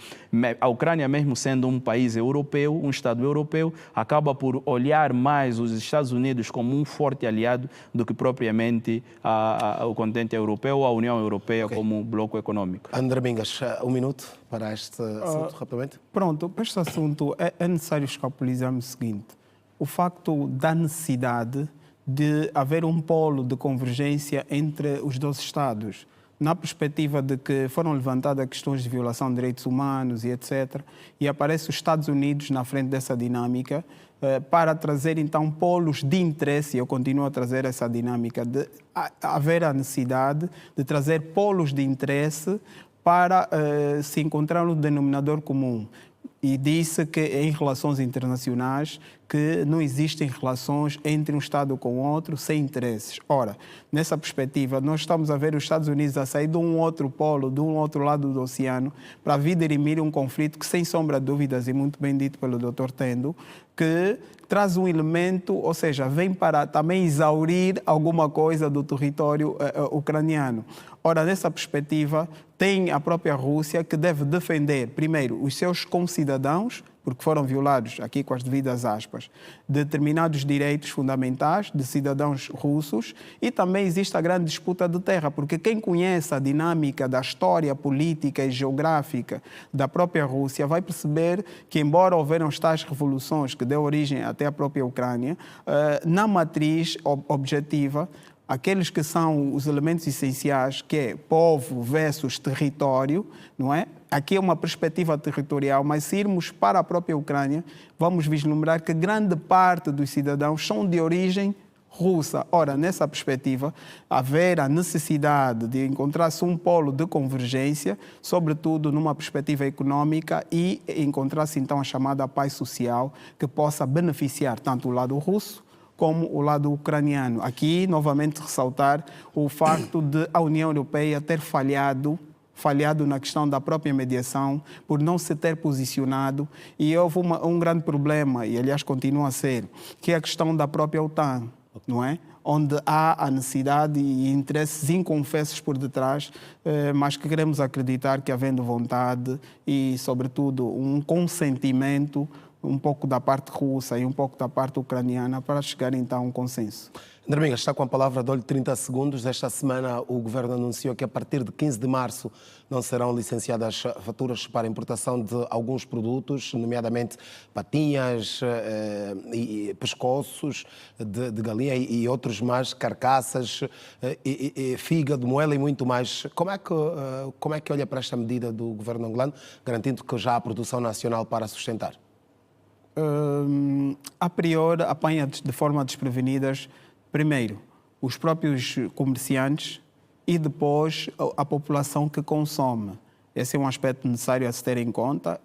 F: a Ucrânia, mesmo sendo um país europeu, um Estado europeu, acaba por olhar mais os Estados Unidos como um forte aliado do que propriamente o continente europeu ou a União Europeia como um bloco econômico.
A: André Mingas, 1 minuto para este assunto, rapidamente.
G: Pronto, para este assunto é necessário escapulizarmos o seguinte: o facto da necessidade de haver um polo de convergência entre os dois Estados, na perspectiva de que foram levantadas questões de violação de direitos humanos e etc., e aparece os Estados Unidos na frente dessa dinâmica para trazer, então, polos de interesse. Eu continuo a trazer essa dinâmica de haver a necessidade de trazer polos de interesse para se encontrar um denominador comum. E disse que em relações internacionais que não existem relações entre um Estado com outro sem interesses. Ora, nessa perspectiva, nós estamos a ver os Estados Unidos a sair de um outro polo, de um outro lado do oceano, para vir dirimir um conflito que, sem sombra de dúvidas, e muito bem dito pelo Dr. Tendo, que traz um elemento, ou seja, vem para também exaurir alguma coisa do território ucraniano. Ora, nessa perspectiva, tem a própria Rússia que deve defender, primeiro, os seus concidadãos, porque foram violados, aqui com as devidas aspas, determinados direitos fundamentais de cidadãos russos, e também existe a grande disputa de terra, porque quem conhece a dinâmica da história política e geográfica da própria Rússia vai perceber que, embora houveram tais revoluções que deu origem até à própria Ucrânia, na matriz objetiva, aqueles que são os elementos essenciais, que é povo versus território, não é? Aqui é uma perspectiva territorial, mas se irmos para a própria Ucrânia, vamos vislumbrar que grande parte dos cidadãos são de origem russa. Ora, nessa perspectiva, haver a necessidade de encontrar-se um polo de convergência, sobretudo numa perspectiva econômica, e encontrar-se então a chamada paz social, que possa beneficiar tanto o lado russo como o lado ucraniano. Aqui, novamente, ressaltar o facto de a União Europeia ter falhado na questão da própria mediação, por não se ter posicionado, e houve um grande problema, e aliás continua a ser, que é a questão da própria OTAN, não é? Onde há a necessidade e interesses inconfessos por detrás, mas que queremos acreditar que, havendo vontade e, sobretudo, um consentimento um pouco da parte russa e um pouco da parte ucraniana, para chegar então a um consenso.
A: André Mingas, está com a palavra, dou-lhe 30 segundos. Esta semana o Governo anunciou que a partir de 15 de março não serão licenciadas faturas para importação de alguns produtos, nomeadamente patinhas, e pescoços de galinha e outros mais, carcaças, fígado, moela e muito mais. Como é que olha para esta medida do Governo angolano, garantindo que já há produção nacional para sustentar?
G: A priori, apanha de forma desprevenidas, primeiro, os próprios comerciantes e depois a população que consome. Esse é um aspecto necessário a se ter em conta.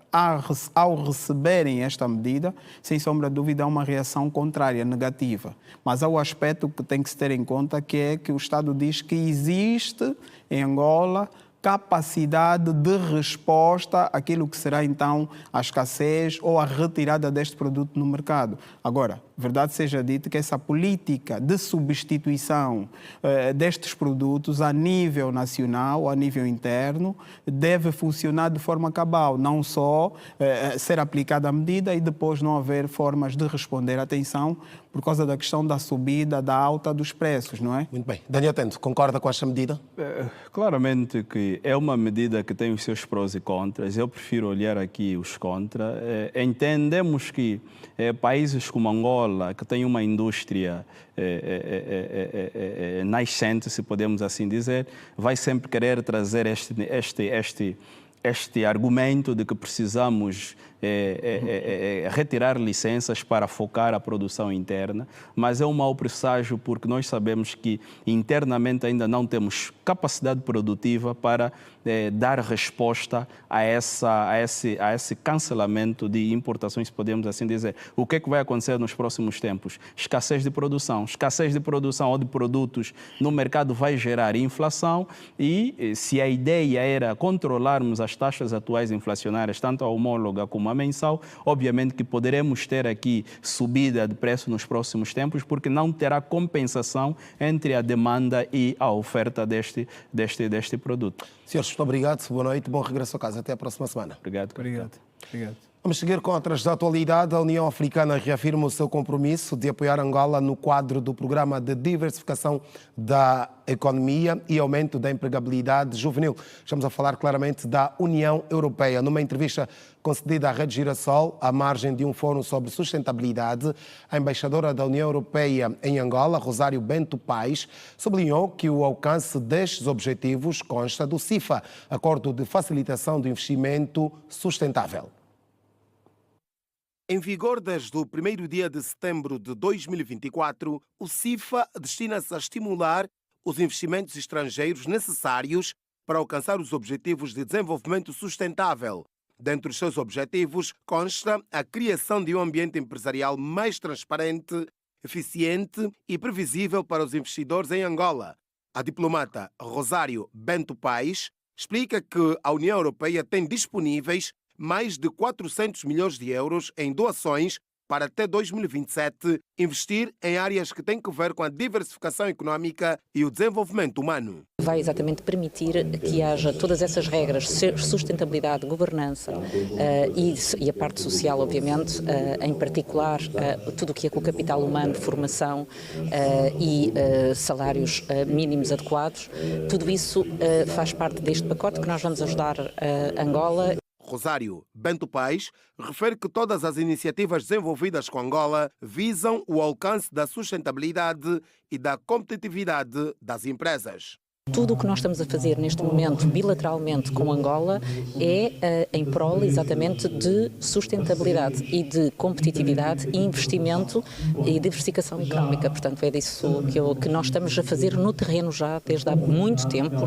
G: Ao receberem esta medida, sem sombra de dúvida, há uma reação contrária, negativa. Mas há o aspecto que tem que se ter em conta, que é que o Estado diz que existe em Angola capacidade de resposta àquilo que será então a escassez ou a retirada deste produto no mercado. Agora, verdade seja dita que essa política de substituição destes produtos a nível nacional, a nível interno, deve funcionar de forma cabal, não só ser aplicada a medida e depois não haver formas de responder à atenção por causa da questão da subida, da alta dos preços, não é?
A: Muito bem. Daniel Tento, concorda com esta medida?
F: Claramente que é uma medida que tem os seus prós e contras. Eu prefiro olhar aqui os contras. Entendemos que países como Angola, que tem uma indústria nascente, se podemos assim dizer, vai sempre querer trazer este argumento de que precisamos retirar licenças para focar a produção interna, mas é um mau presságio porque nós sabemos que internamente ainda não temos capacidade produtiva para dar resposta a esse cancelamento de importações, podemos assim dizer. O que é que vai acontecer nos próximos tempos? Escassez de produção ou de produtos no mercado vai gerar inflação e se a ideia era controlarmos as taxas atuais inflacionárias, tanto a homóloga como a mensal, obviamente que poderemos ter aqui subida de preço nos próximos tempos, porque não terá compensação entre a demanda e a oferta deste produto.
A: Senhores, muito obrigado, boa noite, bom regresso a casa, até a próxima semana.
F: Obrigado.
A: Vamos seguir com outras da atualidade. A União Africana reafirma o seu compromisso de apoiar Angola no quadro do Programa de Diversificação da Economia e Aumento da Empregabilidade Juvenil. Estamos a falar claramente da União Europeia. Numa entrevista concedida à Rede Girassol, à margem de um fórum sobre sustentabilidade, a embaixadora da União Europeia em Angola, Rosário Bento Paes, sublinhou que o alcance destes objetivos consta do CIFA, Acordo de Facilitação do Investimento Sustentável. Em vigor desde o primeiro dia de setembro de 2024, o CIFA destina-se a estimular os investimentos estrangeiros necessários para alcançar os Objetivos de Desenvolvimento Sustentável. Dentre os seus objetivos consta a criação de um ambiente empresarial mais transparente, eficiente e previsível para os investidores em Angola. A diplomata Rosário Bento Paes explica que a União Europeia tem disponíveis mais de 400 milhões de euros em doações para até 2027 investir em áreas que têm que ver com a diversificação económica e o desenvolvimento humano.
H: Vai exatamente permitir que haja todas essas regras, sustentabilidade, governança e a parte social, obviamente, em particular tudo o que é com o capital humano, formação e salários mínimos adequados. Tudo isso faz parte deste pacote que nós vamos ajudar Angola.
A: Rosário. Bento Paes refere que todas as iniciativas desenvolvidas com Angola visam o alcance da sustentabilidade e da competitividade das empresas.
H: Tudo o que nós estamos a fazer neste momento bilateralmente com Angola é em prol exatamente de sustentabilidade e de competitividade, investimento e diversificação económica. Portanto, é disso que nós estamos a fazer no terreno já desde há muito tempo,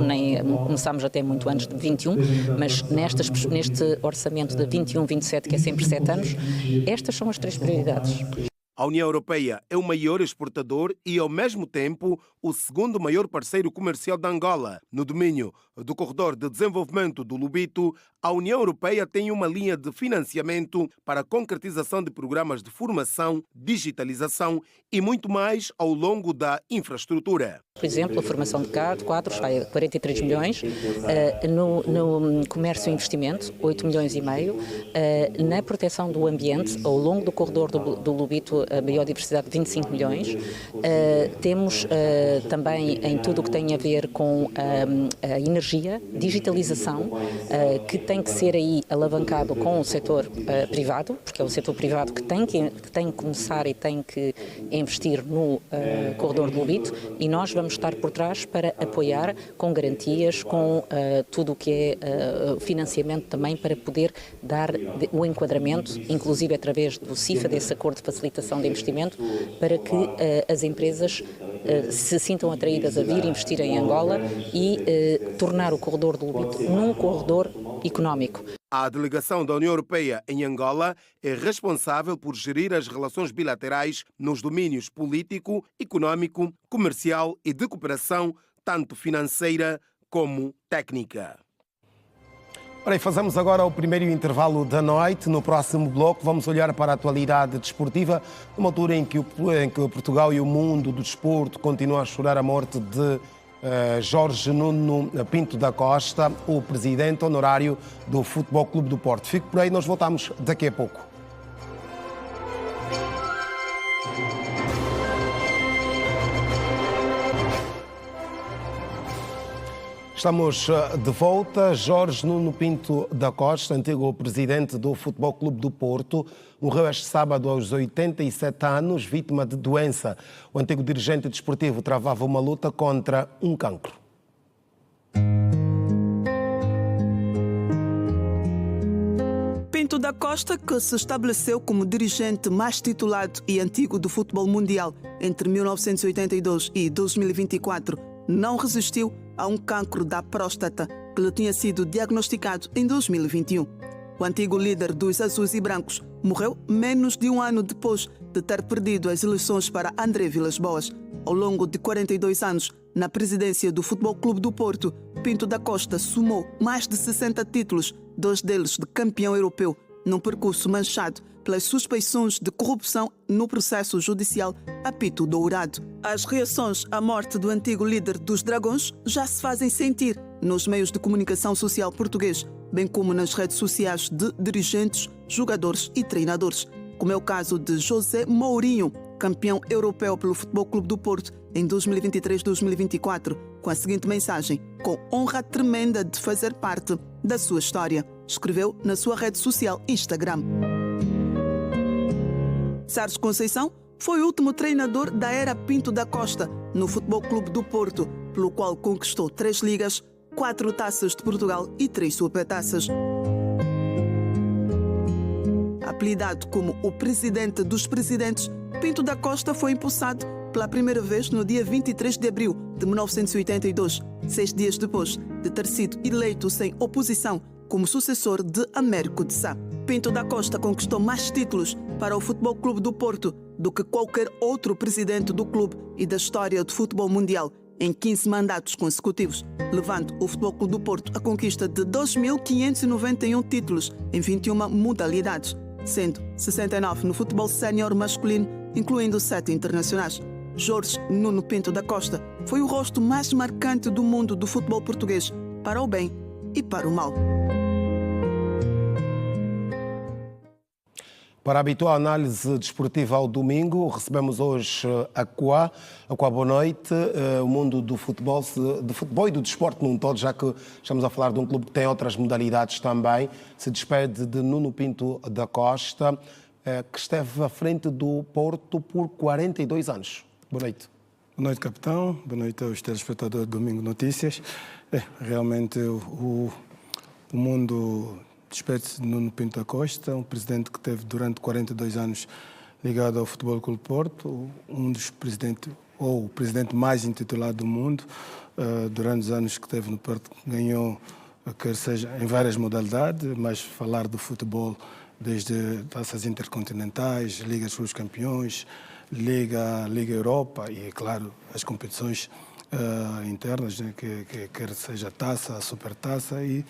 H: começámos até muito antes de 21, mas neste orçamento de 21-27, que é sempre 7 anos, estas são as 3 prioridades.
A: A União Europeia é o maior exportador e, ao mesmo tempo, o segundo maior parceiro comercial da Angola. No domínio do Corredor de Desenvolvimento do Lubito, a União Europeia tem uma linha de financiamento para a concretização de programas de formação, digitalização e muito mais ao longo da infraestrutura.
H: Por exemplo, a formação de quadros vai 43 milhões, no comércio e investimento, 8 milhões e meio, na proteção do ambiente, ao longo do corredor do Lubito, a biodiversidade, 25 milhões. Temos também em tudo o que tem a ver com a energia, digitalização, que tem que ser aí alavancado com o setor privado, porque é o setor privado que tem que começar e tem que investir no corredor do Lubito, e nós vamos estar por trás para apoiar com garantias, com tudo o que é financiamento também, para poder dar o enquadramento, inclusive através do CIFA, desse acordo de facilitação de investimento, para que as empresas se sintam atraídas a vir investir em Angola e tornar o corredor do Lubito num corredor económico.
A: A delegação da União Europeia em Angola é responsável por gerir as relações bilaterais nos domínios político, económico, comercial e de cooperação, tanto financeira como técnica. Ora, e fazemos agora o primeiro intervalo da noite. No próximo bloco vamos olhar para a atualidade desportiva, numa altura em que Portugal e o mundo do desporto continuam a chorar a morte de Jorge Nuno Pinto da Costa, o presidente honorário do Futebol Clube do Porto. Fique por aí, nós voltamos daqui a pouco. Estamos de volta. Jorge Nuno Pinto da Costa, antigo presidente do Futebol Clube do Porto, morreu este sábado aos 87 anos, vítima de doença. O antigo dirigente desportivo travava uma luta contra um cancro.
I: Pinto da Costa, que se estabeleceu como dirigente mais titulado e antigo do futebol mundial entre 1982 e 2024, não resistiu a um cancro da próstata que lhe tinha sido diagnosticado em 2021. O antigo líder dos azuis e brancos morreu menos de um ano depois de ter perdido as eleições para André Vilas-Boas. Ao longo de 42 anos na presidência do Futebol Clube do Porto, Pinto da Costa somou mais de 60 títulos, 2 deles de campeão europeu, num percurso manchado pelas suspeições de corrupção no processo judicial Apito Dourado. As reações à morte do antigo líder dos Dragões já se fazem sentir nos meios de comunicação social português, bem como nas redes sociais de dirigentes, jogadores e treinadores, como é o caso de José Mourinho, campeão europeu pelo Futebol Clube do Porto em 2023-2024, com a seguinte mensagem: com honra tremenda de fazer parte da sua história, escreveu na sua rede social Instagram. Sérgio Conceição foi o último treinador da era Pinto da Costa no Futebol Clube do Porto, pelo qual conquistou 3 ligas, 4 taças de Portugal e 3 supertaças. Apelidado como o presidente dos presidentes, Pinto da Costa foi empossado pela primeira vez no dia 23 de abril de 1982, 6 dias depois de ter sido eleito sem oposição como sucessor de Américo de Sá. Pinto da Costa conquistou mais títulos para o Futebol Clube do Porto do que qualquer outro presidente do clube e da história do futebol mundial, em 15 mandatos consecutivos, levando o Futebol Clube do Porto à conquista de 2.591 títulos em 21 modalidades, sendo 69 no futebol sénior masculino, incluindo 7 internacionais. Jorge Nuno Pinto da Costa foi o rosto mais marcante do mundo do futebol português, para o bem e para o mal.
A: Para a habitual análise desportiva ao domingo, recebemos hoje a Coa. Boa noite. O mundo do futebol e do desporto num todo, já que estamos a falar de um clube que tem outras modalidades também, se despede de Nuno Pinto da Costa, que esteve à frente do Porto por 42 anos. Boa noite.
J: Boa noite, capitão. Boa noite aos telespectadores do Domingo Notícias. Realmente o mundo despede-se de Nuno Pinto da Costa, um presidente que teve durante 42 anos ligado ao Futebol Clube Porto, um dos presidentes, ou o presidente mais intitulado do mundo. Durante os anos que teve no Porto, ganhou, quer seja em várias modalidades, mas falar do futebol desde taças intercontinentais, Ligas dos Campeões, Liga Europa e, claro, as competições internas, né, que quer seja a taça, a supertaça e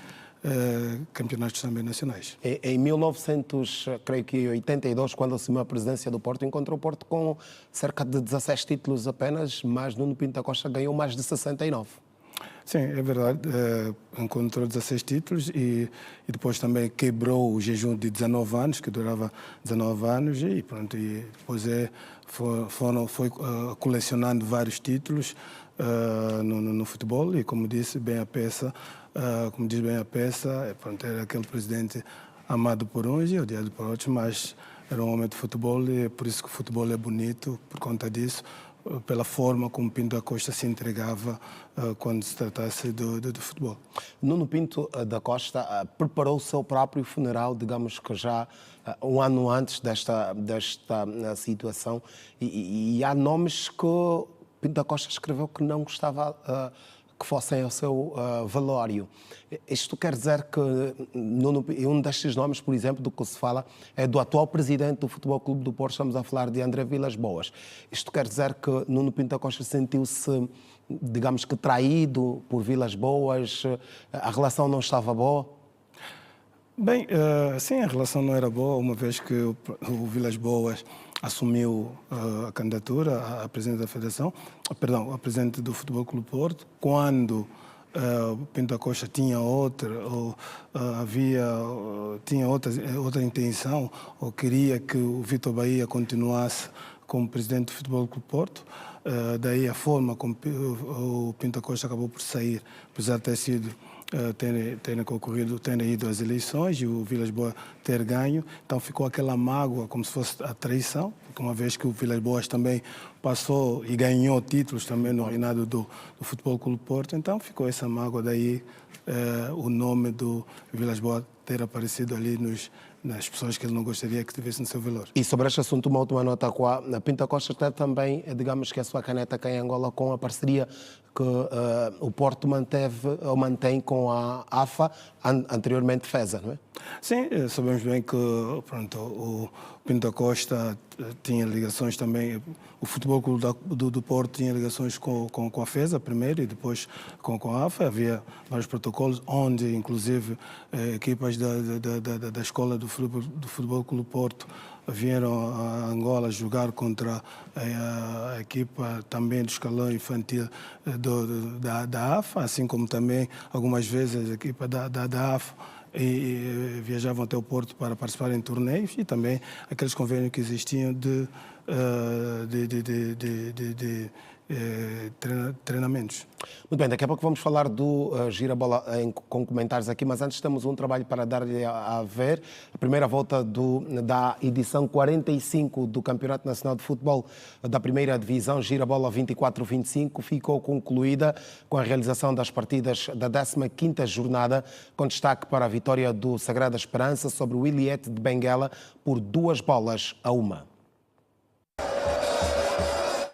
J: campeonatos também nacionais.
A: Em 1982, quando assumiu a presidência do Porto, encontrou o Porto com cerca de 16 títulos apenas, mas Nuno Pinto da Costa ganhou mais de 69.
J: Sim, é verdade. Encontrou 16 títulos e depois também quebrou o jejum de 19 anos, que durava 19 anos, e pronto. E depois foi colecionando vários títulos no futebol e, como disse bem a peça, pronto, era aquele presidente amado por uns e odiado por outros, mas era um homem de futebol e é por isso que o futebol é bonito, por conta disso, pela forma como Pinto da Costa se entregava quando se tratasse do futebol.
A: Nuno Pinto da Costa preparou o seu próprio funeral, digamos que já um ano antes desta situação, e há nomes que Pinto da Costa escreveu que não gostava que fossem ao seu velório. Isto quer dizer que um destes nomes, por exemplo, do que se fala, é do atual presidente do Futebol Clube do Porto, estamos a falar de André Vilas-Boas. Isto quer dizer que Nuno Pinto da Costa sentiu-se, digamos que, traído por Vilas-Boas, a relação não estava boa?
J: Bem, sim, a relação não era boa, uma vez que o Vilas-Boas assumiu a candidatura à presidente da Federação, a presidente do Futebol Clube Porto, quando Pinto da Costa tinha tinha outra intenção, ou queria que o Vítor Bahia continuasse como presidente do Futebol Clube Porto. Daí a forma como o Pinto da Costa acabou por sair, apesar de ter sido terem ido às eleições e o Vilas-Boas ter ganho, então ficou aquela mágoa, como se fosse a traição, porque uma vez que o Vilas-Boas também passou e ganhou títulos também no reinado do Futebol Clube Porto, então ficou essa mágoa, daí o nome do Vilas-Boas ter aparecido ali nas pessoas que ele não gostaria que tivesse no seu velório.
A: E sobre este assunto, uma última nota, a Pinto da Costa tem também, digamos que a sua caneta cá em Angola, com a parceria que o Porto mantém com a AFA, anteriormente FESA, não é?
J: Sim, sabemos bem que pronto, o Pinto da Costa tinha ligações também, o Futebol Clube do Porto tinha ligações com a FESA primeiro e depois com a AFA. Havia vários protocolos onde, inclusive, equipas da escola do Futebol Clube Porto vieram a Angola jogar contra a equipa também do escalão infantil da AFA, assim como também algumas vezes a equipa da AFA e viajavam até o Porto para participar em torneios e também aqueles convênios que existiam de treinamentos.
A: Muito bem, daqui a pouco vamos falar do Girabola com comentários aqui, mas antes temos um trabalho para dar-lhe a ver. A primeira volta da edição 45 do Campeonato Nacional de Futebol da Primeira Divisão, Girabola 24-25, ficou concluída com a realização das partidas da 15ª jornada, com destaque para a vitória do Sagrada Esperança sobre o Iliete de Benguela por 2-1.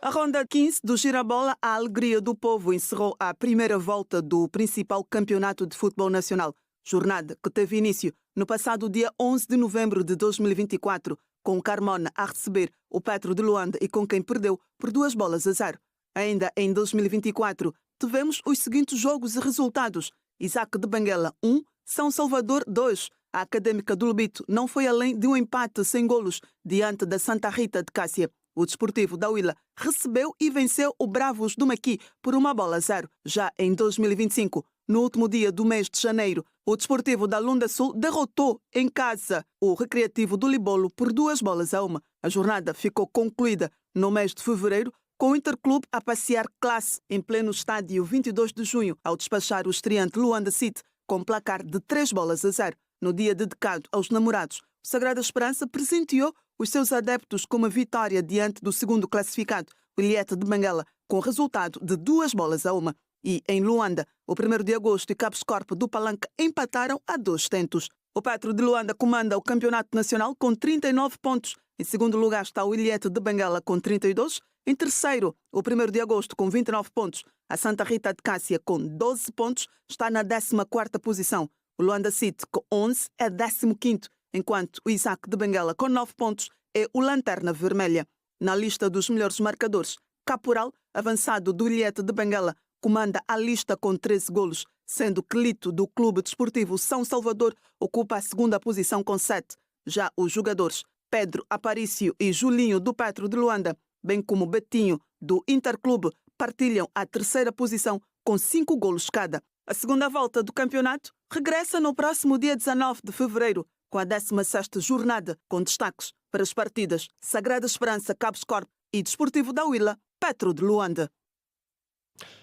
I: A ronda 15 do Girabola, a alegria do povo, encerrou a primeira volta do principal campeonato de futebol nacional. Jornada que teve início no passado dia 11 de novembro de 2024, com o Carmona a receber o Petro de Luanda e com quem perdeu por 2-0. Ainda em 2024, tivemos os seguintes jogos e resultados. Isaac de Benguela 1, São Salvador 2. A Académica do Lobito não foi além de um empate sem golos diante da Santa Rita de Cássia. O Desportivo da Huila recebeu e venceu o Bravos do Maqui por 1-0. Já em 2025, No último dia do mês de janeiro, o Desportivo da Lunda Sul derrotou em casa o Recreativo do Libolo por 2-1. A jornada ficou concluída no mês de fevereiro, com o Interclube a passear classe em pleno estádio 22 de junho, ao despachar o estreante Luanda City com placar de 3-0. No dia dedicado aos namorados, o Sagrada Esperança presenteou os seus adeptos com uma vitória diante do segundo classificado, o Ilhéta de Benguela, com resultado de 2-1. E, em Luanda, o 1º de agosto e Cabos Corpo do Palanque empataram a 2-2. O Petro de Luanda comanda o Campeonato Nacional com 39 pontos. Em segundo lugar está o Ilhéta de Benguela com 32. Em terceiro, o 1º de agosto com 29 pontos. A Santa Rita de Cássia com 12 pontos está na 14ª posição. O Luanda City com 11 é 15º, enquanto o Isaac de Benguela com 9 pontos é o Lanterna Vermelha. Na lista dos melhores marcadores, Caporal, avançado do Ilhéta de Benguela, comanda a lista com 13 golos, sendo que Lito, do Clube Desportivo São Salvador, ocupa a 2ª posição com 7. Já os jogadores Pedro Aparício e Julinho, do Petro de Luanda, bem como Betinho, do Interclube, partilham a 3ª posição com 5 golos cada. A segunda volta do campeonato regressa no próximo dia 19 de fevereiro, com a 16ª jornada, com destaques para as partidas Sagrada Esperança, Cabos Corpo e Desportivo da Huila, Petro de Luanda.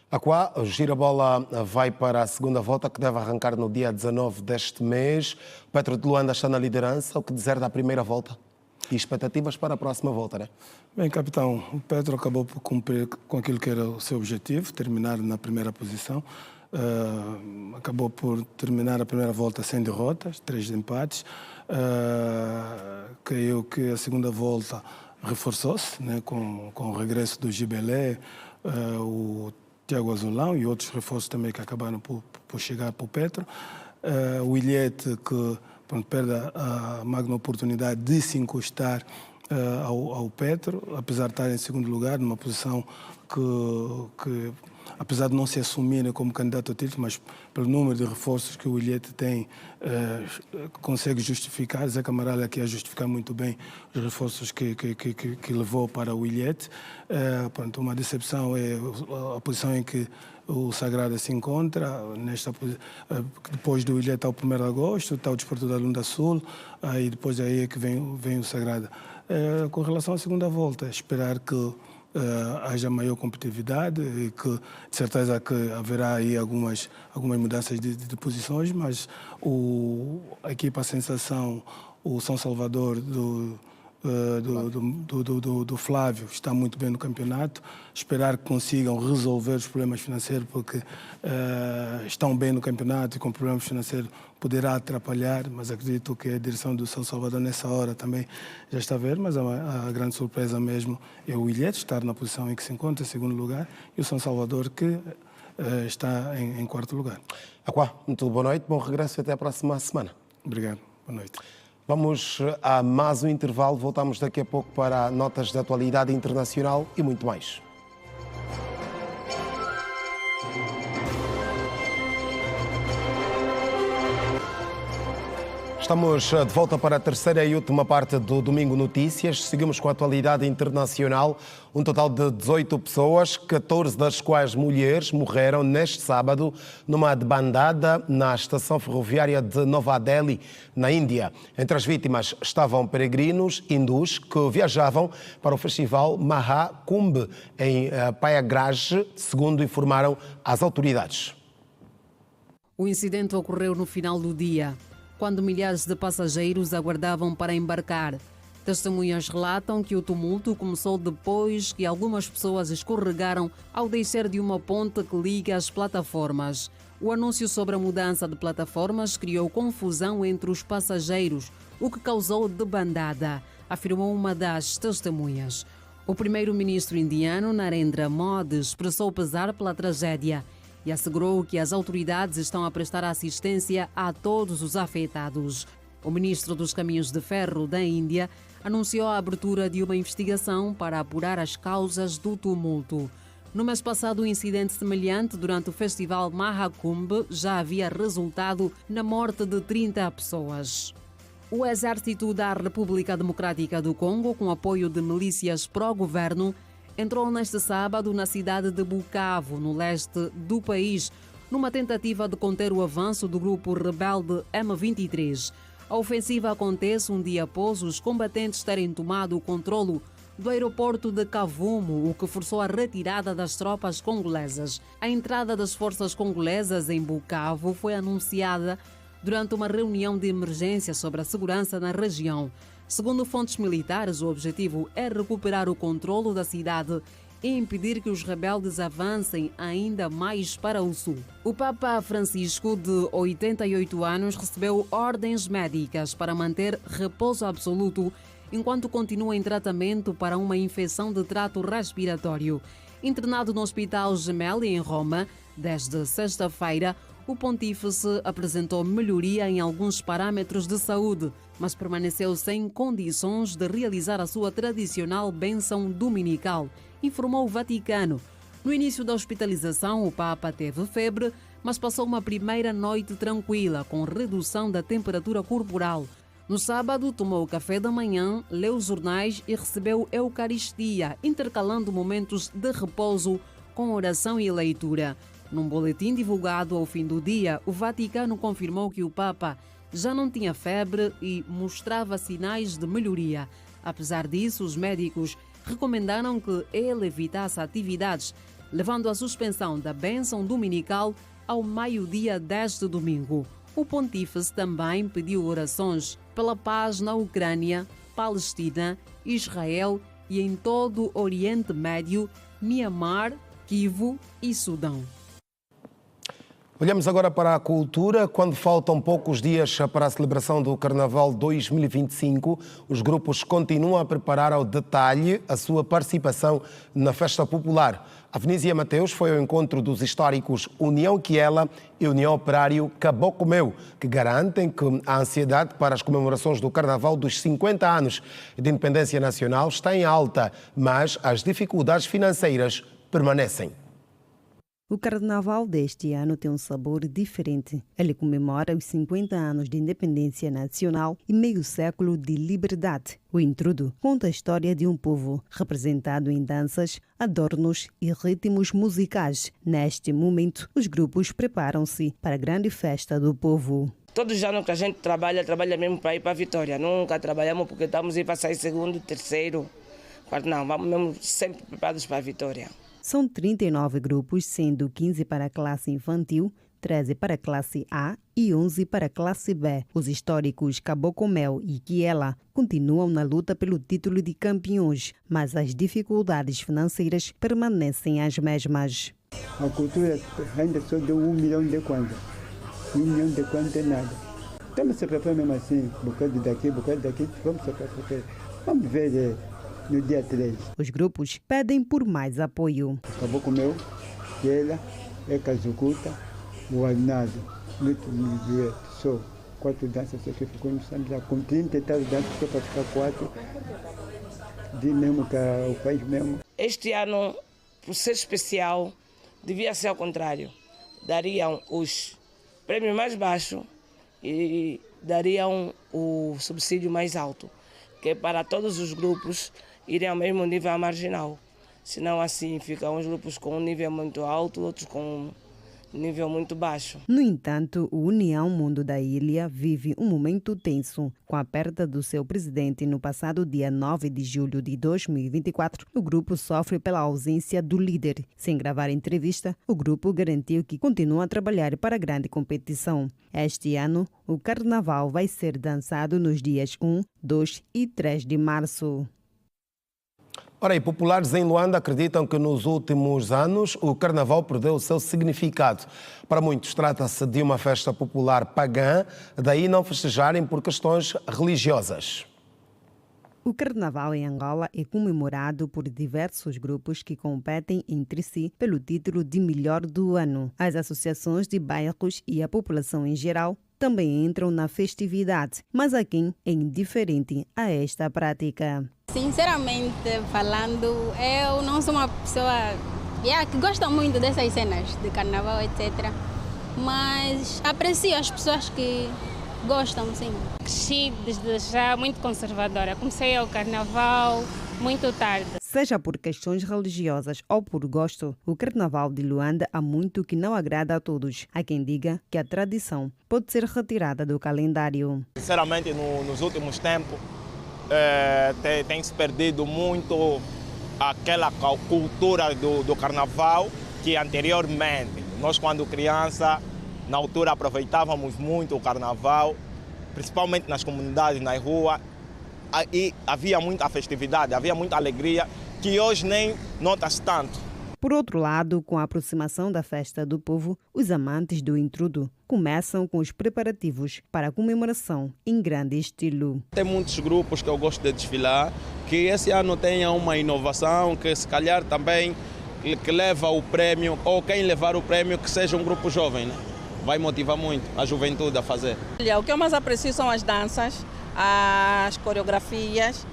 A: Aquá, o Girabola vai para a segunda volta, que deve arrancar no dia 19 deste mês. O Petro de Luanda está na liderança. O que dizer da primeira volta? E expectativas para a próxima volta, né?
J: Bem, capitão, o Petro acabou por cumprir com aquilo que era o seu objetivo, terminar na primeira posição. Acabou por terminar a primeira volta sem derrotas, 3 empates. Creio que a segunda volta reforçou-se, né, com o regresso do Gibelé, o Tiago Azulão e outros reforços também que acabaram por chegar para o Petro. O Ilhéte, que perde a magna oportunidade de se encostar ao Petro, apesar de estar em segundo lugar, numa posição que apesar de não se assumirem como candidato ao título, mas pelo número de reforços que o Ilhéte tem, consegue justificar. Zé Camaral aqui a justificar muito bem os reforços que levou para o Ilhéte. Uma decepção é a posição em que o Sagrada se encontra, depois do Ilhéte ao 1º de agosto, está o Desportivo da Lunda Sul, e depois aí é que vem o Sagrada. Com relação à segunda volta, esperar que haja maior competitividade e que, de certeza, que haverá aí algumas mudanças de posições, mas a equipa, a sensação, o São Salvador do Flávio está muito bem no campeonato. Esperar que consigam resolver os problemas financeiros, porque estão bem no campeonato e com problemas financeiros poderá atrapalhar, mas acredito que a direção do São Salvador nessa hora também já está a ver, mas a grande surpresa mesmo é o Ilhéte estar na posição em que se encontra, em segundo lugar, e o São Salvador que está em quarto lugar.
A: Aquá, muito boa noite, bom regresso e até a próxima semana.
J: Obrigado, boa noite.
A: Vamos a mais um intervalo, voltamos daqui a pouco para notas de atualidade internacional e muito mais. Estamos de volta para a terceira e última parte do Domingo Notícias. Seguimos com a atualidade internacional. Um total de 18 pessoas, 14 das quais mulheres, morreram neste sábado numa debandada na estação ferroviária de Nova Delhi, na Índia. Entre as vítimas estavam peregrinos hindus que viajavam para o festival Mahakumbh em Prayagraj, segundo informaram as autoridades.
K: O incidente ocorreu no final do dia, quando milhares de passageiros aguardavam para embarcar. Testemunhas relatam que o tumulto começou depois que algumas pessoas escorregaram ao descer de uma ponte que liga as plataformas. O anúncio sobre a mudança de plataformas criou confusão entre os passageiros, o que causou debandada, afirmou uma das testemunhas. O primeiro-ministro indiano, Narendra Modi, expressou pesar pela tragédia e assegurou que as autoridades estão a prestar assistência a todos os afetados. O ministro dos Caminhos de Ferro da Índia anunciou a abertura de uma investigação para apurar as causas do tumulto. No mês passado, um incidente semelhante durante o festival Mahakumbh já havia resultado na morte de 30 pessoas. O exército da República Democrática do Congo, com apoio de milícias pró-governo, entrou neste sábado na cidade de Bukavu, no leste do país, numa tentativa de conter o avanço do grupo rebelde M23. A ofensiva acontece um dia após os combatentes terem tomado o controlo do aeroporto de Kavumu, o que forçou a retirada das tropas congolesas. A entrada das forças congolesas em Bukavu foi anunciada durante uma reunião de emergência sobre a segurança na região. Segundo fontes militares, o objetivo é recuperar o controlo da cidade e impedir que os rebeldes avancem ainda mais para o sul. O Papa Francisco, de 88 anos, recebeu ordens médicas para manter repouso absoluto enquanto continua em tratamento para uma infecção de trato respiratório. Internado no Hospital Gemelli, em Roma, desde sexta-feira, o pontífice apresentou melhoria em alguns parâmetros de saúde, mas permaneceu sem condições de realizar a sua tradicional bênção dominical, informou o Vaticano. No início da hospitalização, o Papa teve febre, mas passou uma primeira noite tranquila, com redução da temperatura corporal. No sábado, tomou café da manhã, leu os jornais e recebeu Eucaristia, intercalando momentos de repouso com oração e leitura. Num boletim divulgado ao fim do dia, o Vaticano confirmou que o Papa já não tinha febre e mostrava sinais de melhoria. Apesar disso, os médicos recomendaram que ele evitasse atividades, levando à suspensão da bênção dominical ao meio-dia deste domingo. O pontífice também pediu orações pela paz na Ucrânia, Palestina, Israel e em todo o Oriente Médio, Mianmar, Kivu e Sudão.
A: Olhamos agora para a cultura. Quando faltam poucos dias para a celebração do Carnaval 2025, os grupos continuam a preparar ao detalhe a sua participação na festa popular. A Vinícius Mateus foi ao encontro dos históricos União Quiela e União Operário Cabocomeu, que garantem que a ansiedade para as comemorações do Carnaval dos 50 anos de independência nacional está em alta, mas as dificuldades financeiras permanecem.
L: O Carnaval deste ano tem um sabor diferente. Ele comemora os 50 anos de independência nacional e meio século de liberdade. O intrudo conta a história de um povo, representado em danças, adornos e ritmos musicais. Neste momento, os grupos preparam-se para a grande festa do povo.
M: Todos os anos que a gente trabalha mesmo para ir para a vitória. Nunca trabalhamos porque estamos aí para sair segundo, terceiro. Não, vamos mesmo sempre preparados para a vitória.
L: São 39 grupos, sendo 15 para a classe infantil, 13 para a classe A e 11 para a classe B. Os históricos Cabocomeu e Quiela continuam na luta pelo título de campeões, mas as dificuldades financeiras permanecem as mesmas.
N: A cultura ainda só deu 1 milhão de contas. 1 milhão de contas é nada. Estamos se preparando mesmo assim, bocado daqui, vamos se preparar. Vamos ver no dia 3.
L: Os grupos pedem por mais apoio.
N: Cabocomeu, Quiela, Ekazukuta, o Arnado, só 4 danças que ficou no Sandra, com 30 e tal danças que para ficar 4, de mesmo que o país mesmo.
M: Este ano, por ser especial, devia ser ao contrário. Dariam os prêmios mais baixos e dariam o subsídio mais alto, que é para todos os grupos irem ao mesmo nível marginal. Senão assim ficam os grupos com um nível muito alto, outros com um nível muito baixo.
L: No entanto, o União Mundo da Ilha vive um momento tenso. Com a perda do seu presidente no passado dia 9 de julho de 2024, o grupo sofre pela ausência do líder. Sem gravar entrevista, o grupo garantiu que continua a trabalhar para a grande competição. Este ano, o Carnaval vai ser dançado nos dias 1, 2 e 3 de março.
A: Ora, e populares em Luanda acreditam que nos últimos anos o Carnaval perdeu o seu significado. Para muitos trata-se de uma festa popular pagã, daí não festejarem por questões religiosas.
L: O Carnaval em Angola é comemorado por diversos grupos que competem entre si pelo título de melhor do ano. As associações de bairros e a população em geral também entram na festividade, mas há quem é indiferente a esta prática.
O: Sinceramente falando, eu não sou uma pessoa que gosta muito dessas cenas de carnaval, etc. Mas aprecio as pessoas que gostam, sim.
P: Cresci desde já muito conservadora. Comecei ao carnaval muito tarde.
L: Seja por questões religiosas ou por gosto, o Carnaval de Luanda há muito que não agrada a todos. Há quem diga que a tradição pode ser retirada do calendário.
Q: Sinceramente, nos últimos tempos, tem se perdido muito aquela cultura do Carnaval que anteriormente, nós quando criança, na altura aproveitávamos muito o Carnaval, principalmente nas comunidades, nas ruas, e havia muita festividade, havia muita alegria, que hoje nem nota-se tanto.
L: Por outro lado, com a aproximação da festa do povo, os amantes do intrudo começam com os preparativos para a comemoração em grande estilo.
R: Tem muitos grupos que eu gosto de desfilar, que esse ano tenha uma inovação, que se calhar também que leva o prêmio, ou quem levar o prêmio, que seja um grupo jovem, né? Vai motivar muito a juventude a fazer.
S: Olha, o que eu mais aprecio são as danças, as coreografias,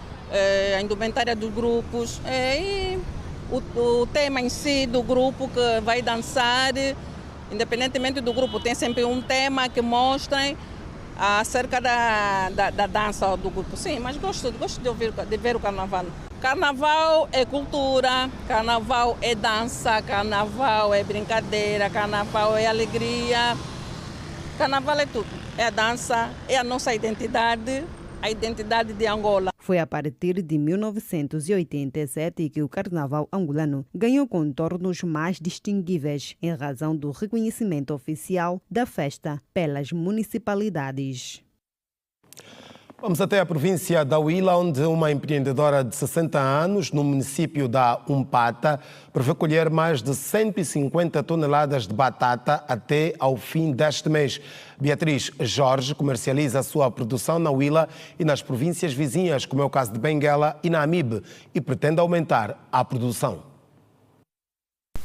S: a indumentária dos grupos e o tema em si do grupo que vai dançar. Independentemente do grupo, tem sempre um tema que mostra acerca da dança do grupo. Sim, mas gosto de ver o carnaval. Carnaval é cultura, carnaval é dança, carnaval é brincadeira, carnaval é alegria. Carnaval é tudo. É a dança, é a nossa identidade, a identidade de Angola.
L: Foi a partir de 1987 que o Carnaval angolano ganhou contornos mais distinguíveis em razão do reconhecimento oficial da festa pelas municipalidades.
A: Vamos até a província da Huila, onde uma empreendedora de 60 anos, no município da Umpata, prevê colher mais de 150 toneladas de batata até ao fim deste mês. Beatriz Jorge comercializa a sua produção na Huila e nas províncias vizinhas, como é o caso de Benguela e Namibe, e pretende aumentar a produção.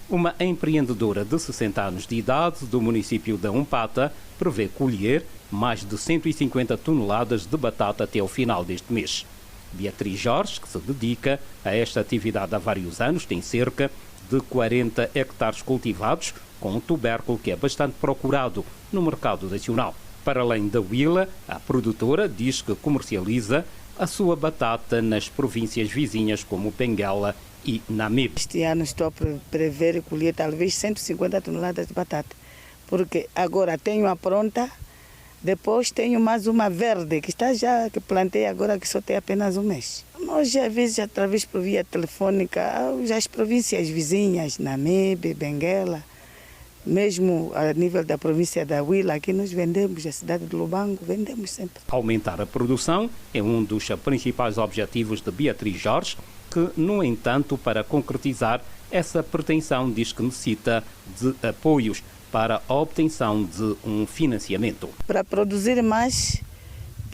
T: Uma empreendedora de 60 anos de idade do município da Umpata prevê colher mais de 150 toneladas de batata até ao final deste mês. Beatriz Jorge, que se dedica a esta atividade há vários anos, tem cerca de 40 hectares cultivados, com um tubérculo que é bastante procurado no mercado nacional. Para além da Huila, a produtora diz que comercializa a sua batata nas províncias vizinhas como Benguela e Namibe.
U: Este ano estou a prever colher talvez 150 toneladas de batata, porque agora tenho a pronta, depois tenho mais uma verde que está já, que plantei agora, que só tem apenas um mês. Nós às vezes através por via telefônica, as províncias vizinhas, Namibe, Benguela, mesmo a nível da província da Huila, aqui nós vendemos, a cidade de Lubango, vendemos sempre.
T: Aumentar a produção é um dos principais objetivos de Beatriz Jorge, que, no entanto, para concretizar essa pretensão, diz que necessita de apoios para a obtenção de um financiamento.
U: Para produzir mais,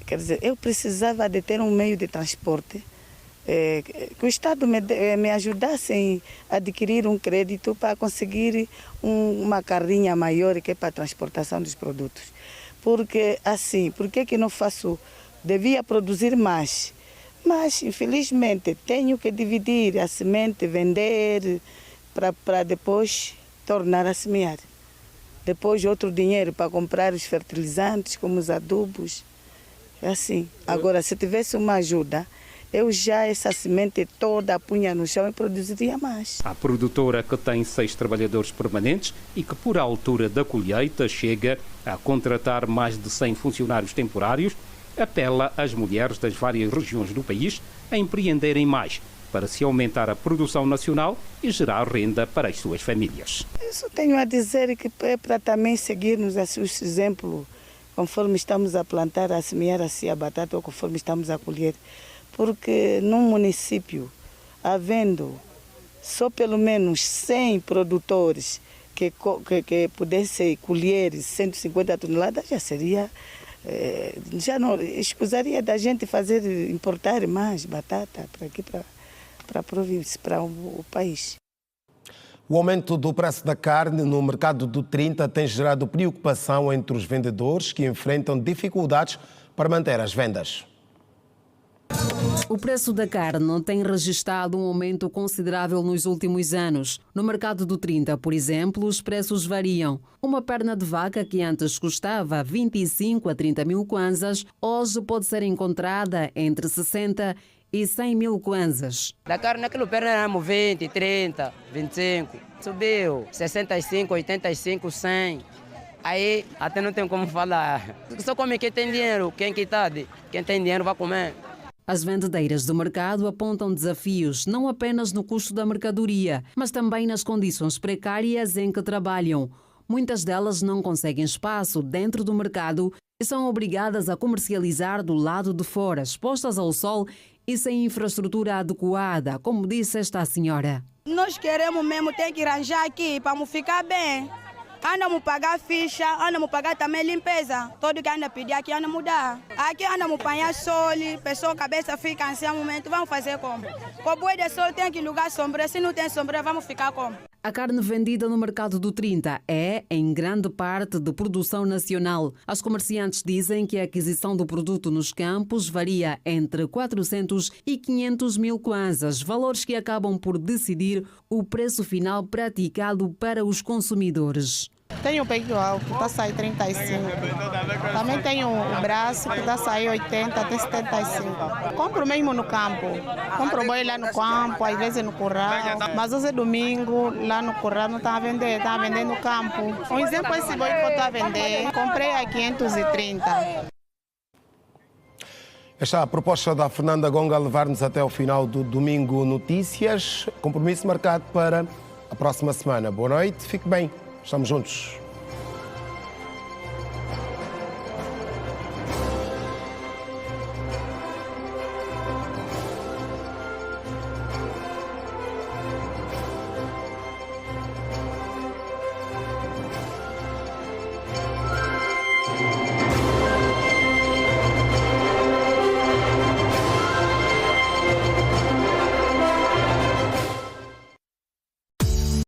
U: quer dizer, eu precisava de ter um meio de transporte, que o Estado me ajudasse a adquirir um crédito para conseguir uma carrinha maior que é para a transportação dos produtos. Porque assim, por que não faço? Devia produzir mais, mas infelizmente tenho que dividir a semente, vender, para depois tornar a semear. Depois outro dinheiro para comprar os fertilizantes, como os adubos. É assim. Agora, se tivesse uma ajuda, eu já essa semente toda punha no chão e produziria mais.
T: A produtora, que tem 6 trabalhadores permanentes e que por altura da colheita chega a contratar mais de 100 funcionários temporários, apela às mulheres das várias regiões do país a empreenderem mais para se aumentar a produção nacional e gerar renda para as suas famílias.
U: Eu só tenho a dizer que é para também seguirmos esse exemplo, conforme estamos a plantar, a semear assim a batata ou conforme estamos a colher. Porque num município, havendo só pelo menos 100 produtores que pudessem colher 150 toneladas, já seria, já não escusaria da gente importar mais batata para aqui, para a província, para o país.
A: O aumento do preço da carne no mercado do 30 tem gerado preocupação entre os vendedores que enfrentam dificuldades para manter as vendas.
K: O preço da carne tem registrado um aumento considerável nos últimos anos. No mercado do 30, por exemplo, os preços variam. Uma perna de vaca que antes custava 25 a 30 mil kwanzas, hoje pode ser encontrada entre 60 e 100 mil kwanzas.
P: Da carne naquele perna éramos 20, 30, 25. Subiu 65, 85, 100. Aí até não tem como falar. Só come quem tem dinheiro, quem tem dinheiro vai comer.
K: As vendedeiras do mercado apontam desafios não apenas no custo da mercadoria, mas também nas condições precárias em que trabalham. Muitas delas não conseguem espaço dentro do mercado e são obrigadas a comercializar do lado de fora, expostas ao sol e sem infraestrutura adequada, como disse esta senhora.
V: Nós queremos mesmo ter que arranjar aqui para nos ficar bem. Andamos pagar ficha, andamos pagar também limpeza. Todo que anda pedir aqui anda mudar. Aqui andamos apanhar sol, pessoa cabeça fica assim um momento, vamos fazer como? Com o boi de sol tem que lugar sombra, se não tem sombra vamos ficar como?
K: A carne vendida no mercado do 30 é, em grande parte, de produção nacional. As comerciantes dizem que a aquisição do produto nos campos varia entre 400 e 500 mil kwanzas, valores que acabam por decidir o preço final praticado para os consumidores.
W: Tenho o peito alto, que está a sair 35. Também tenho o braço, que está a sair 80 até 75. Compro mesmo no campo. Compro boi lá no campo, às vezes no curral. Mas hoje é domingo, lá no curral não está a vender, está a vender no campo. Um exemplo é esse boi que eu estou a vender. Comprei a 530.
A: Esta é a proposta da Fernanda Gonga a levar-nos até ao final do Domingo Notícias. Compromisso marcado para a próxima semana. Boa noite, fique bem. Estamos juntos.